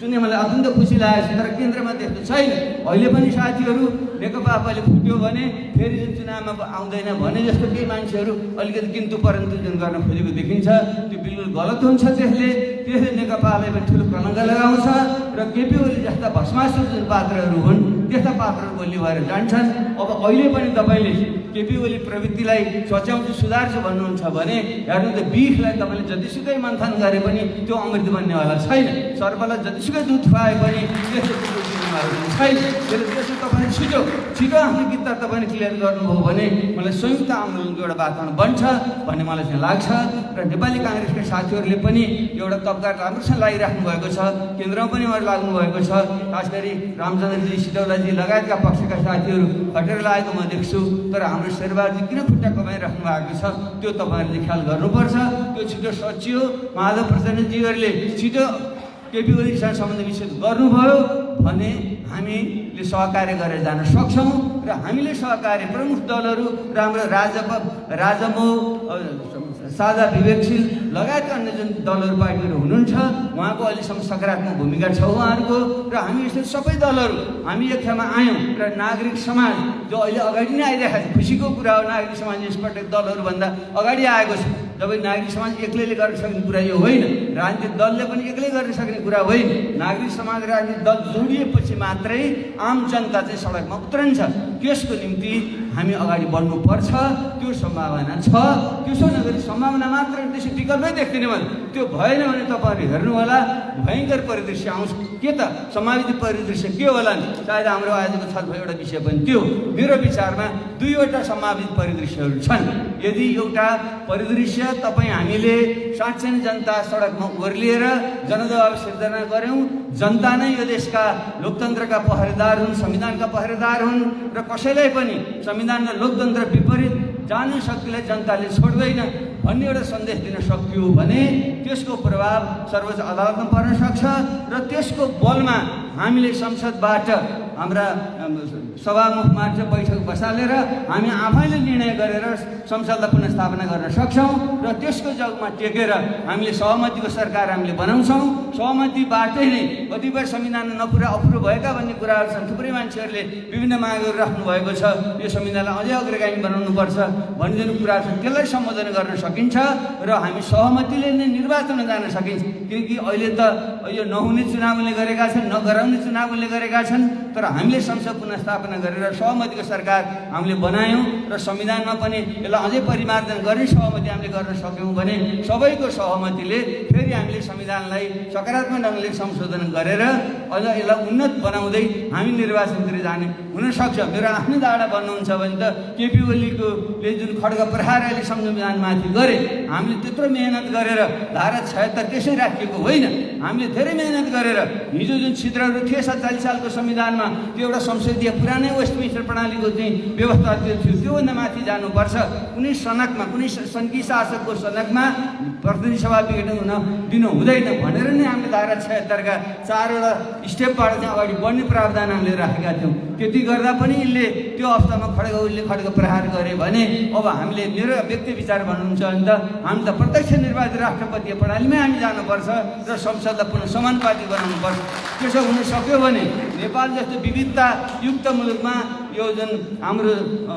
सुने मलाई अत्यन्त खुसी लागेको छ। तर केन्द्रमा त्यस्तो छैन। अहिले पनि साथीहरू नेकपा आफैले फुट्यो भने फेरि जुन चुनावमा आउँदैन भने जस्तो केही मान्छेहरू अलिकति किन्तु परन्तु जुन गर्न खोजेको देखिन्छ त्यो बिल्कुल गलत हुन्छ। त्यसले नेकपालाई पनि ठुलो कलङ्क लगाउँछ र केपी ओली जस्ता भस्मासुर जुन पात्रहरू हुन् त्यस्ता पात्रहरू बलियो भएर जान्छन्। अब अहिले पनि तपाईँले केपी ओली प्रवृत्तिलाई सच्याउँछु सुधार्छु भन्नुहुन्छ भने हेर्नु त बिखलाई तपाईँले जतिसुकै मन्थन गरे पनि त्यो अमृत बन्नेवाला छैन। सर्पलाई जतिसुकै दुध खुवाए पनि त्यस्तो भएको छैन। त्यसो तपाईँले छिटो आफ्नो किताब तपाईँले क्लियर गर्नुभयो भने मलाई संयुक्त आन्दोलनको एउटा वातावरण बन्छ भन्ने मलाई चाहिँ लाग्छ। र नेपाली काङ्ग्रेसका साथीहरूले पनि एउटा तब्का राम्रोसँग लगाइराख्नु भएको छ, केन्द्रमा पनि उहाँहरू लाग्नु भएको छ। खास गरी रामचन्द्रजी, सिटौलाजी लगायतका पक्षका साथीहरू हटेर लागेको म देख्छु। तर हाम्रो शेरबहादुरजी किन खुट्टा कमाइराख्नु भएको छ त्यो तपाईँहरूले ख्याल गर्नुपर्छ। त्यो छिटो सचियो। माधव प्रचण्डजीहरूले छिटो केपी ओलीसँग सम्बन्ध विच्छेद गर्नुभयो भने हामीले सहकार्य गरेर जान सक्छौँ। र हामीले सहकार्य प्रमुख दलहरू र हाम्रो राजमो साझा विवेकशील लगायतका अन्य जुन दलहरू पार्टीहरू हुनुहुन्छ उहाँको अहिलेसम्म सकारात्मक भूमिका छ उहाँहरूको। र हामी यस्तो सबै दलहरू हामी एक ठाउँमा आयौँ र नागरिक समाज जो अहिले अगाडि नै आइरहेको छ, खुसीको कुरा हो। नागरिक समाज यसपटक दलहरूभन्दा अगाडि आएको छ। जब नागरिक समाज एक्लैले गर्न सक्ने कुरा यो होइन, राजनीतिक दलले पनि एक्लै गर्न सक्ने कुरा होइन। नागरिक समाज राजनीतिक दल जोडिएपछि मात्रै आम जनता चाहिँ सडकमा उत्रन्छ। त्यसको निम्ति हामी अगाडि बढ्नुपर्छ। त्यो सम्भावना छ। त्यसो नगरी सम्भावना मात्र त्यसो विकल्पै देख्दैन भने त्यो भएन भने तपाईँहरू हेर्नु होला भयङ्कर परिदृश्य आउँछ। के त समावेशी परिदृश्य के होला नि? सायद हाम्रो आजको छलफल एउटा विषय पनि त्यो। मेरो विचारमा दुईवटा सम्भावित परिदृश्यहरू छन्। यदि एउटा परिदृश्य तपाईँ हामीले साँच्चै नै जनता सडकमा ओर्लिएर जनदबाव सिर्जना गऱ्यौँ, जनता नै यो देशका लोकतन्त्रका पहरेदार हुन्, संविधानका पहरेदार हुन् र कसैलाई पनि संविधान र लोकतन्त्र विपरीत जाने शक्तिलाई जनताले छोड्दैन भन्ने एउटा सन्देश दिन सकियो भने त्यसको प्रभाव सर्वोच्च अदालतमा पर्न सक्छ। र त्यसको बलमा हामीले संसदबाट हाम्रा सभामुखबाट बैठक बसालेर हामी आफैले निर्णय गरेर संसदलाई पुनर्स्थापना गर्न सक्छौँ। र त्यसको जगमा टेकेर हामीले सहमतिको सरकार हामीले बनाउँछौँ। सहमतिबाटै नै कतिपय संविधान नपुरा अपुरो भएका भन्ने कुराहरू छन्। थुप्रै मान्छेहरूले विभिन्न मागहरू राख्नु भएको छ, यो संविधानलाई अझै अग्रगामी बनाउनुपर्छ भन्ने जुन कुरा छ त्यसलाई सम्बोधन गर्न सकिन्छ। र हामी सहमतिले नै निर्वाचनमा जान सकिन्छ। किनकि अहिले त यो नहुने चुनावले गरेका छन्, नगराउने चुनावले गरेका छन्। तर हामीले संसद पुनर्स्थापना गरेर सहमतिको सरकार हामीले बनायौँ र संविधानमा पनि यसलाई अझै परिमार्जन गर्ने सहमति हामीले गर्न सक्यौँ भने सबैको सहमतिले फेरि हामीले संविधानलाई सकारात्मक ढङ्गले संशोधन गरेर अझ यसलाई उन्नत बनाउँदै हामी निर्वाचनतिर जाने हुनसक्छ। मेरो आफ्नै दाडा भन्नुहुन्छ भने त केपी ओलीले जुन खड्ग प्रहार अहिले संविधानमाथि गरे, हामीले त्यत्रो मेहनत गरेर धारा 76 त्यसै राखिएको होइन। हामीले धेरै मेहनत गरेर हिजो जुन छिद्रहरू थिए 47 सालको संविधानमा त्यो एउटा संसदीय पुरानै वेस्टमिन्स्टर प्रणालीको चाहिँ व्यवस्था त्यो थियो, त्योभन्दा माथि जानुपर्छ। कुनै सनकमा कुनै सङ्घीय शासकको सनकमा प्रतिनिधि सभा विघटन हुन दिनु हुँदैन भनेर नै हामीले धारा 76 का 4वटा स्टेपबाट चाहिँ अगाडि बढ्ने प्रावधान हामीले राखेका थियौँ। त्यति गर्दा पनि यसले त्यो अवस्थामा खड्ग प्रहार गरे भने अब हामीले मेरो व्यक्ति विचार भन्नुहुन्छ भने त हामी त प्रत्यक्ष निर्वाचित राष्ट्रपतीय प्रणालीमै हामी जानुपर्छ र संसदलाई पुनः समानुपातिक बनाउनुपर्छ। त्यसो हुन सक्यो भने नेपाल जस्तो विविधतायुक्त मुलुकमा यो जुन हाम्रो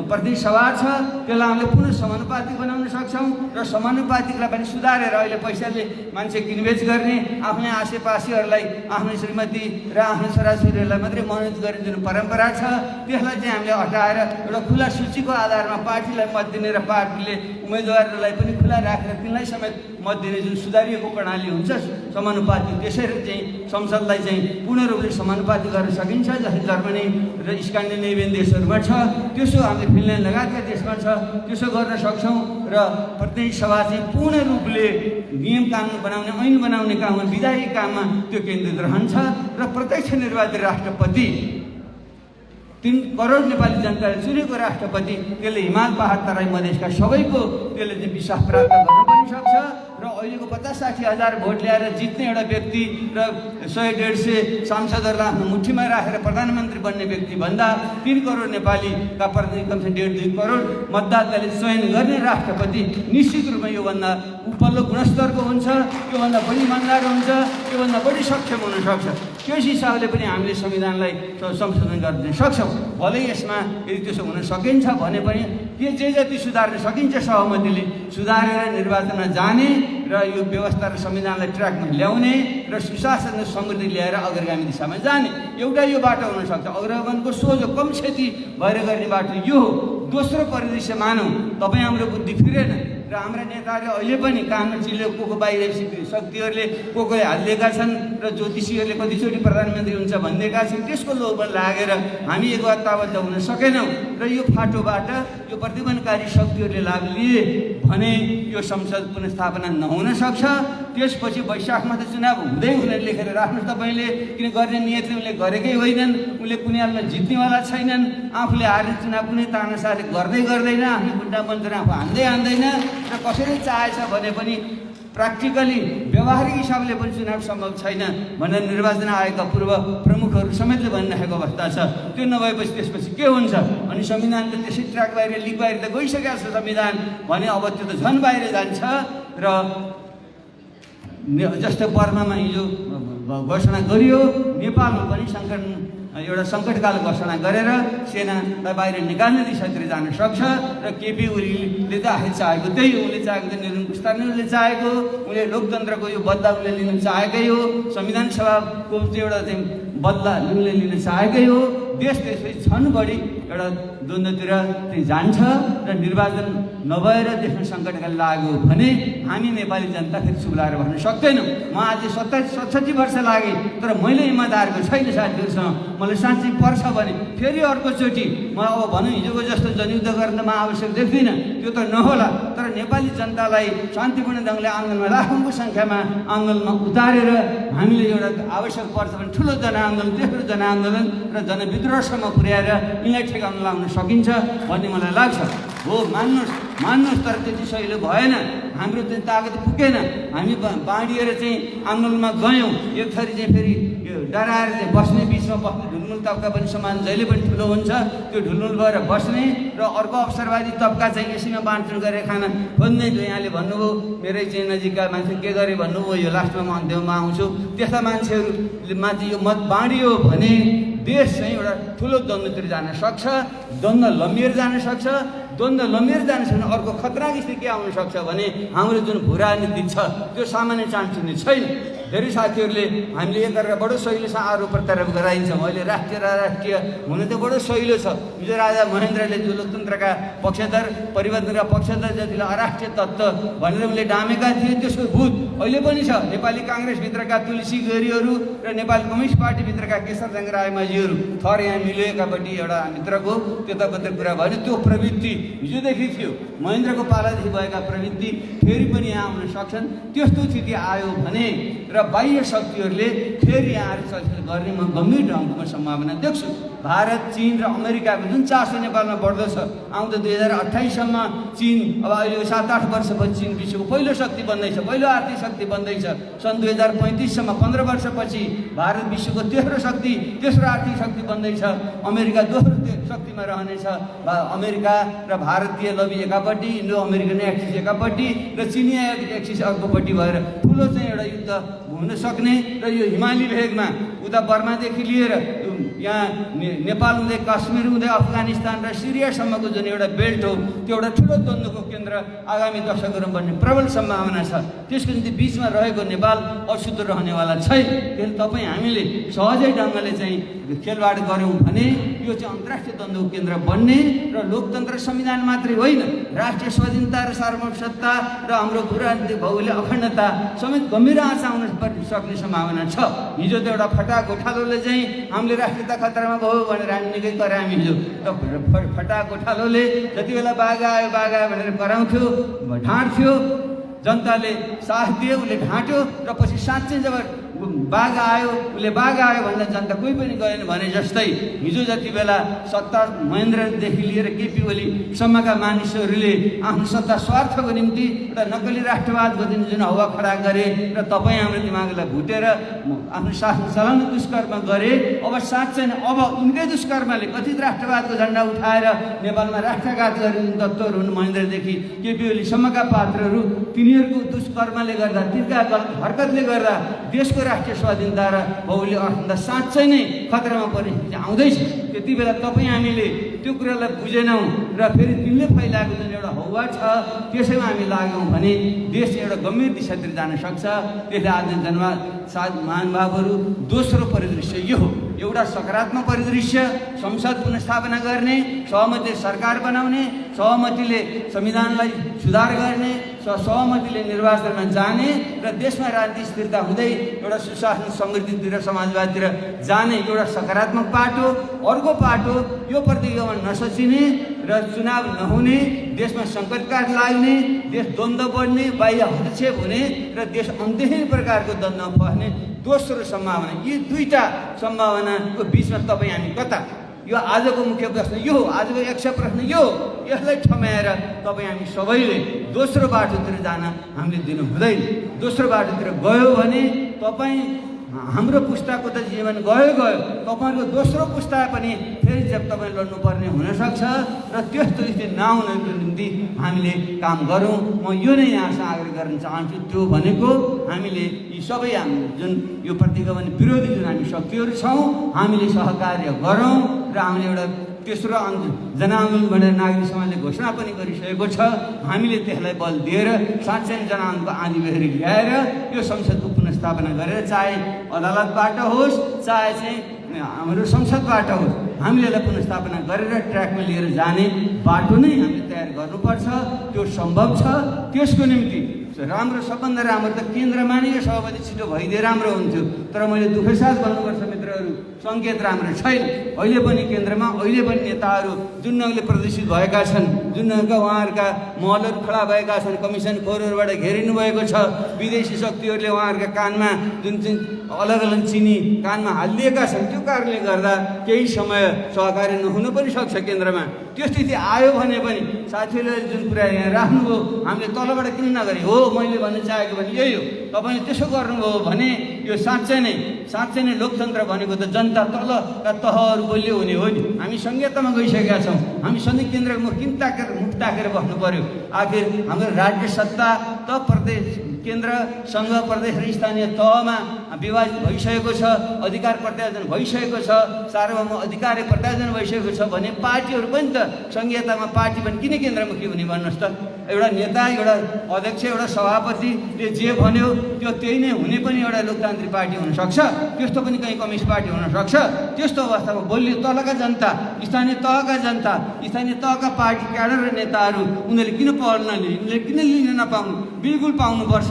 प्रतिनिधि सभा छ त्यसलाई हामीले पुनः समानुपातिक बनाउन सक्छौँ। र समानुपातिकलाई पनि सुधारेर अहिले पैसाले मान्छे किनबेच गर्ने, आफ्नै आसेपासेहरूलाई आफ्नो श्रीमती र आफ्नो छोराछोरीहरूलाई मात्रै मनोनित गर्ने जुन परम्परा छ त्यसलाई चाहिँ हामीले हटाएर एउटा खुला सूचीको आधारमा पार्टीलाई मत दिने र पार्टीले उम्मेदवारहरूलाई पनि खुला राखेर तिनलाई समेत मत दिने जुन सुधारिएको प्रणाली हुन्छ समानुपातिक, त्यसरी चाहिँ संसदलाई चाहिँ पूर्ण रूपले समानुपातिक गर्न सकिन्छ। जस्तै जर्मनी र स्कान्डिनेभियन देशहरूमा छ, त्यसो हामीले फिनल्यान्ड लगायतका देशमा छ, त्यसो गर्न सक्छौँ। र प्रतिनिधि सभा चाहिँ पूर्ण रूपले नियम कानुन बनाउने, ऐन बनाउने काममा, विधायी काममा त्यो केन्द्रित रहन्छ। र प्रत्यक्ष निर्वाचित राष्ट्रपति 3 करोड नेपाली जनताले चुनेको राष्ट्रपति त्यसले हिमाल पहाड तराई मधेसका सबैको त्यसले चाहिँ विश्वास प्राप्त गर्न पनि सक्छ। र अहिलेको 50-60 हजार भोट ल्याएर जित्ने एउटा व्यक्ति र 100-150 सांसदहरूलाई आफ्नो मुठीमा राखेर प्रधानमन्त्री बन्ने व्यक्ति भन्दा 3 करोड नेपालीका प्रतिनिधि कमसे 1.5-2 करोड मतदाताले चयन गर्ने राष्ट्रपति निश्चित रूपमा योभन्दा उपल्लो गुणस्तरको हुन्छ, योभन्दा बढी इमानदार हुन्छ, योभन्दा बढी सक्षम हुनसक्छ। त्यस हिसाबले पनि हामीले संविधानलाई संशोधन गर्न सक्छौँ। भलै यसमा यदि त्यसो हुन सकिन्छ भने पनि के जे जति सुधार्न सकिन्छ सहमतिले सुधारेर निर्वाचनमा जाने र यो व्यवस्था र संविधानलाई ट्र्याकमा ल्याउने र सुशासन र समृद्धि ल्याएर अग्रगामी दिशामा जाने एउटा यो बाटो हुनसक्छ। अग्रगमनको सोझो कम क्षति भएर गर्ने बाटो यो हो। दोस्रो परिदृश्य मानौँ तपाईँ हाम्रो बुद्धि फिरेन र र हाम्रा नेताहरूले अहिले पनि कानुन चिल्यो को बाहिर शक्तिहरूले कोही हालिदिएका छन् र ज्योतिषीहरूले कतिचोटि प्रधानमन्त्री हुन्छ भनिदिएका छन्। त्यसको लोभमा लागेर हामी एकताबद्ध हुन सकेनौँ र यो फाटोबाट यो प्रतिबन्धकारी शक्तिहरूले लाभ लिए भने यो संसद पुनर्स्थापना नहुन सक्छ। त्यसपछि वैशाखमा त चुनाव हुँदै हुँदैन लेखेर राख्नुहोस् तपाईँले, किन गर्ने नियतले उनले गरेकै होइनन्, उनले कुनै हालमा जित्नेवाला छैनन्, आफूले हार्ने चुनाव कुनै तानासाले गर्दैन, आफ्नो बुढ्ढा मन्त्री आफू हान्दैन र कसैले चाहेछ भने पनि प्र्याक्टिकली व्यावहारिक हिसाबले पनि चुनाव सम्भव छैन भनेर निर्वाचन आयोगका पूर्व प्रमुखहरू समेतले भनिरहेको अवस्था छ। त्यो नभएपछि त्यसपछि के हुन्छ? अनि संविधानको त्यसै ट्र्याक बाहिर लिक बाहिर त गइसकेको छ संविधान भने अब त्यो त झन् बाहिर जान्छ। र जस्तो बर्मामा हिजो घोषणा गरियो, नेपालमा पनि एउटा सङ्कटकाल घोषणा गरेर सेनालाई बाहिर निकाल्ने दिशातिर जान सक्छ। र केपी ओलीले त आफै चाहेको त्यही हो, उसले चाहेको त निरङ्कुशता नै उसले चाहेको, उसले लोकतन्त्रको यो बदला उसले लिन चाहेकै हो, संविधान सभाको एउटा चाहिँ बदला उसले लिन चाहेकै हो। देश त्यसै छन् बढी एउटा द्वन्द्वतिर चाहिँ जान्छ र निर्वाचन नभएर देशमा सङ्कटकाल लाग्यो भने हामी नेपाली जनता फेरि चुप्लाएर भन्न सक्दैनौँ। म आज 67 वर्ष लागे तर मैले इमान्दारको छैन साथीहरूसँग, मलाई साँच्चै पर्छ भने फेरि अर्कोचोटि म अब भनौँ हिजोको जस्तो जनयुद्ध गर्न म आवश्यक देख्दिनँ, त्यो त नहोला। तर नेपाली जनतालाई शान्तिपूर्ण ढङ्गले आन्दोलनमा लाखौँको सङ्ख्यामा आन्दोलनमा उतारेर हामीले एउटा आवश्यक पर्छ भने ठुलो जनआन्दोलन, तेस्रो जनआन्दोलन र जनविद्रोहसम्म पुर्याएर यिनलाई ठेगाउन लाउन सकिन्छ भन्ने मलाई लाग्छ। हो, मान्नुहोस् तर त्यति सहिलो भएन, हाम्रो चाहिँ तागत पुगेन। हामी बाँडिएर चाहिँ आन्दोलनमा गयौँ, एक थरी चाहिँ फेरि यो डराएर चाहिँ बस्ने बिचमा बस्ने ढुलमुल तब्का पनि समान जहिले पनि ठुलो हुन्छ, त्यो ढुलमुल भएर बस्ने र अर्को अवसरवादी तब्का चाहिँ यसैमा बाँडचुँड गरेर खान खोज्ने। यहाँले भन्नुभयो मेरै चाहिँ नजिकका मान्छे के गरे भन्नुभयो, यो लास्टमा म अन्त्यमा आउँछु। त्यस्ता मान्छेहरूमा चाहिँ यो मत बाँडियो भने देश चाहिँ एउटा ठुलो द्वन्द्वतिर जान सक्छ, द्वन्द्व लम्बिएर जान सक्छ। द्वन्द्व लम्बिएर जान सक्छ भने अर्को खतराको स्थिति के आउन सक्छ भने हाम्रो जुन भू राजनीति छ त्यो सामान्य चान्स हुने छैन। धेरै साथीहरूले हामीले एकअर्का बडो सहिलोसँग आरोप प्रत्यारोप गराइन्छौँ। अहिले राष्ट्रिय राष्ट्रिय हुनु त बडो सहिलो छ। हिजो राजा महेन्द्रले जो लोकतन्त्रका पक्षधर, परिवर्तनका पक्षधर जतिले अराष्ट्रिय तत्त्व भनेर उनले डामेका थिए, त्यसको भूत अहिले पनि छ। नेपाली काङ्ग्रेसभित्रका तुलसी गैरीहरू र नेपाली कम्युनिस्ट पार्टीभित्रका केशरजङ रायमाझीहरू थर यहाँ मिलेकापट्टि एउटा मित्रको त्यतापत्र कुरा भयो। त्यो प्रवृत्ति हिजोदेखि थियो, महेन्द्रको पालादेखि भएका प्रवृत्ति फेरि पनि यहाँ आउन सक्छन्। त्यस्तो स्थिति आयो भने र बाह्य शक्तिहरूले फेरि यहाँ आएर चलचित्र गर्ने म गम्भीर ढङ्गको सम्भावना देख्छु। भारत, चीन र अमेरिकाको जुन चासो नेपालमा बढ्दो छ, आउँदो 2028सम्म चीन, अब अहिले 7-8 वर्षपछि चीन विश्वको पहिलो शक्ति बन्दैछ, पहिलो आर्थिक शक्ति बन्दैछ। सन् 2035सम्म 15 वर्षपछि भारत विश्वको तेस्रो शक्ति, तेस्रो आर्थिक शक्ति बन्दैछ। अमेरिका दोस्रो शक्तिमा रहनेछ। अमेरिका र भारतीय लबी एकापट्टि, इन्डो अमेरिकन एक्सिस एकापट्टि र चिनिया एक्सिस अर्कोपट्टि भएर ठुलो चाहिँ एउटा युद्ध हुन सक्ने र यो हिमाली भेगमा उता बर्मादेखि लिएर यहाँ नेपाल हुँदै काश्मीर हुँदै अफगानिस्तान र सिरियासम्मको जुन एउटा बेल्ट हो त्यो एउटा ठुलो द्वन्द्वको केन्द्र आगामी दशकहरूमा बन्ने प्रबल सम्भावना छ। त्यसको निम्ति बिचमा रहेको नेपाल अशुद्ध रहनेवाला छैन। त्यसले तपाईँ हामीले सहजै ढङ्गले चाहिँ खेलवाड गऱ्यौँ भने यो चाहिँ अन्तर्राष्ट्रिय द्वन्द्वको केन्द्र बन्ने र लोकतन्त्र संविधान मात्रै होइन, राष्ट्रिय स्वाधीनता र सार्वभौमसत्ता र हाम्रो भूराजनीतिक भौगोलिक अखण्डता समेत गम्भीर आँच आउन सक्ने सम्भावना छ। हिजो त एउटा फटा गोठालोले चाहिँ हामीले राष्ट्रियता खतरामा भयो भनेर हामी निकै करायौँ। हिजो फटा गोठालोले जति बेला बाघ आयो भनेर कराउँथ्यो, ढाँट्थ्यो, जनताले साथ दियो, उसले ढाँट्यो र पछि साँच्चै जब बाघ आयो भन्दा जनता कोही पनि गएन भने जस्तै हिजो जति बेला सत्ता महेन्द्रदेखि लिएर केपी ओलीसम्मका मानिसहरूले आफ्नो सत्ता स्वार्थको निम्ति एउटा नक्कली राष्ट्रवादको दिन जुन हावा खडा गरे र तपाईँ हाम्रो दिमागलाई भुटेर आफ्नो शासन चलाउने दुष्कर्म गरे, अब साँच्चै अब उनकै दुष्कर्मले कथित राष्ट्रवादको झन्डा उठाएर नेपालमा राष्ट्रघात गर्ने तत्त्वहरू हुन् महेन्द्रदेखि केपी ओलीसम्मका पात्रहरू, तिनीहरूको दुष्कर्मले गर्दा, तिनका गलत हरकतले गर्दा देशको राष्ट्रिय स्वाधीनता र भौगोलिक अखण्डता साँच्चै नै खतरामा पर्ने आउँदैछ। त्यति बेला तपाईँ हामीले त्यो कुरालाई बुझेनौँ र फेरि तिनले फैलाएको जुन एउटा हौवा छ त्यसैमा हामी लाग्यौँ भने देश एउटा गम्भीर दिशातिर जान सक्छ। त्यसले आज महानुभावहरू दोस्रो परिदृश्य यो हो। एउटा सकारात्मक परिदृश्य, संसद पुनर्स्थापना गर्ने, सहमतिले सरकार बनाउने, सहमतिले संविधानलाई सुधार गर्ने, सहमतिले निर्वाचनमा जाने र देशमा राजनीतिक स्थिरता हुँदै एउटा सुशासन समृद्धितिर समाजवादतिर जाने एउटा सकारात्मक पाटो। अर्को पाटो यो प्रतिगमन नसचिने र चुनाव नहुने, देशमा सङ्कटकाल लाग्ने, देश द्वन्द्व बढ्ने, बाह्य हस्तक्षेप हुने र देश अन्त्यहीन प्रकारको द्वन्द्वमा फस्ने दोस्रो सम्भावना। यी दुईटा सम्भावनाको बिचमा तपाईँ हामी कता? यो आजको मुख्य प्रश्न यो हो, आजको यक्ष प्रश्न यो हो। यसलाई ठम्याएर तपाईँ हामी सबैले दोस्रो बाटोतिर जान हामीले दिनु हुँदैन। दोस्रो बाटोतिर गयो भने तपाईँ हाम्रो पुस्ताको त जीवन गयो, तपाईँको दोस्रो पुस्ता पनि फेरि जब तपाईँ लड्नुपर्ने हुनसक्छ र त्यस्तो स्थिति नहुनको निम्ति हामीले काम गरौँ। म यो नै यहाँसँग आग्रह गर्न चाहन्छु। त्यो भनेको हामीले यी सबै हामी जुन यो प्रतिगमन विरोधी जुन हामी शक्तिहरू छौँ, हामीले सहकार्य गरौँ र हामीले एउटा तेस्रो जनआन्दोलन भनेर नागरिक समाजले घोषणा पनि गरिसकेको छ। हामीले त्यसलाई बल दिएर साँच्चै जनआन्दोलनको आँधी बेहोरी ल्याएर यो संसदको पुनर्स्थापना गरेर, चाहे अदालतबाट होस् चाहे चाहिँ हाम्रो संसदबाट होस्, हामीले यसलाई पुनर्स्थापना गरेर ट्र्याकमा लिएर जाने बाटो नै हामीले तयार गर्नुपर्छ। त्यो सम्भव छ। त्यसको निम्ति राम्रो, सबभन्दा राम्रो त केन्द्रमा नै सभापति छिटो भइदिए राम्रो हुन्थ्यो। तर मैले दुःखसाथ भन्नुपर्छ मित्रहरू, सङ्केत राम्रो छैन। अहिले पनि केन्द्रमा अहिले पनि नेताहरू जुन ढङ्गले प्रदर्शित भएका छन्, जुन ढङ्गका उहाँहरूका महलहरू खडा भएका छन्, कमिसन खोरहरूबाट घेरिनु भएको छ, विदेशी शक्तिहरूले उहाँहरूका कानमा जुन चाहिँ अलग अलग चिनी कानमा हालिदिएका छन्, त्यो कारणले गर्दा केही समय सहकारी नहुन पनि सक्छ केन्द्रमा। त्यो स्थिति आयो भने पनि साथीहरूले जुन कुरा यहाँ राख्नुभयो, हामीले तलबाट किन नगरे हो, मैले भन्न चाहेको भने यही हो। तपाईँले त्यसो गर्नुभयो भने यो साँच्चै नै लोकतन्त्र भनेको त जनता तलका तहहरू बलियो हुने हो नि। हामी संहितामा गइसकेका छौँ। हामी सधैँ केन्द्रको मुख ताकेर बस्नु पर्यो। आखिर हाम्रो राज्य सत्ता त प्रदेश, केन्द्र, सङ्घ, प्रदेश र स्थानीय तहमा विभाजित भइसकेको छ, अधिकार प्रत्यायोजन भइसकेको छ, सार्वभौम अधिकार प्रत्यायोजन भइसकेको छ भने पार्टीहरू पनि त संहितामा पार्टी पनि किन केन्द्रमुखी हुने भन्नुहोस् त? एउटा नेता, एउटा अध्यक्ष, एउटा सभापतिले जे भन्यो त्यो त्यही नै हुने पनि एउटा लोकतान्त्रिक पार्टी हुनसक्छ। त्यस्तो पनि कहीँ कम्युनिस्ट पार्टी हुनसक्छ। त्यस्तो अवस्थामा बलियो तलका जनता, स्थानीय तहका जनता, स्थानीय तहका पार्टी क्याडर र नेताहरू उनीहरूले किन पहल नलिने, उनीहरूले किन लिन नपाउनु? बिल्कुल पाउनुपर्छ।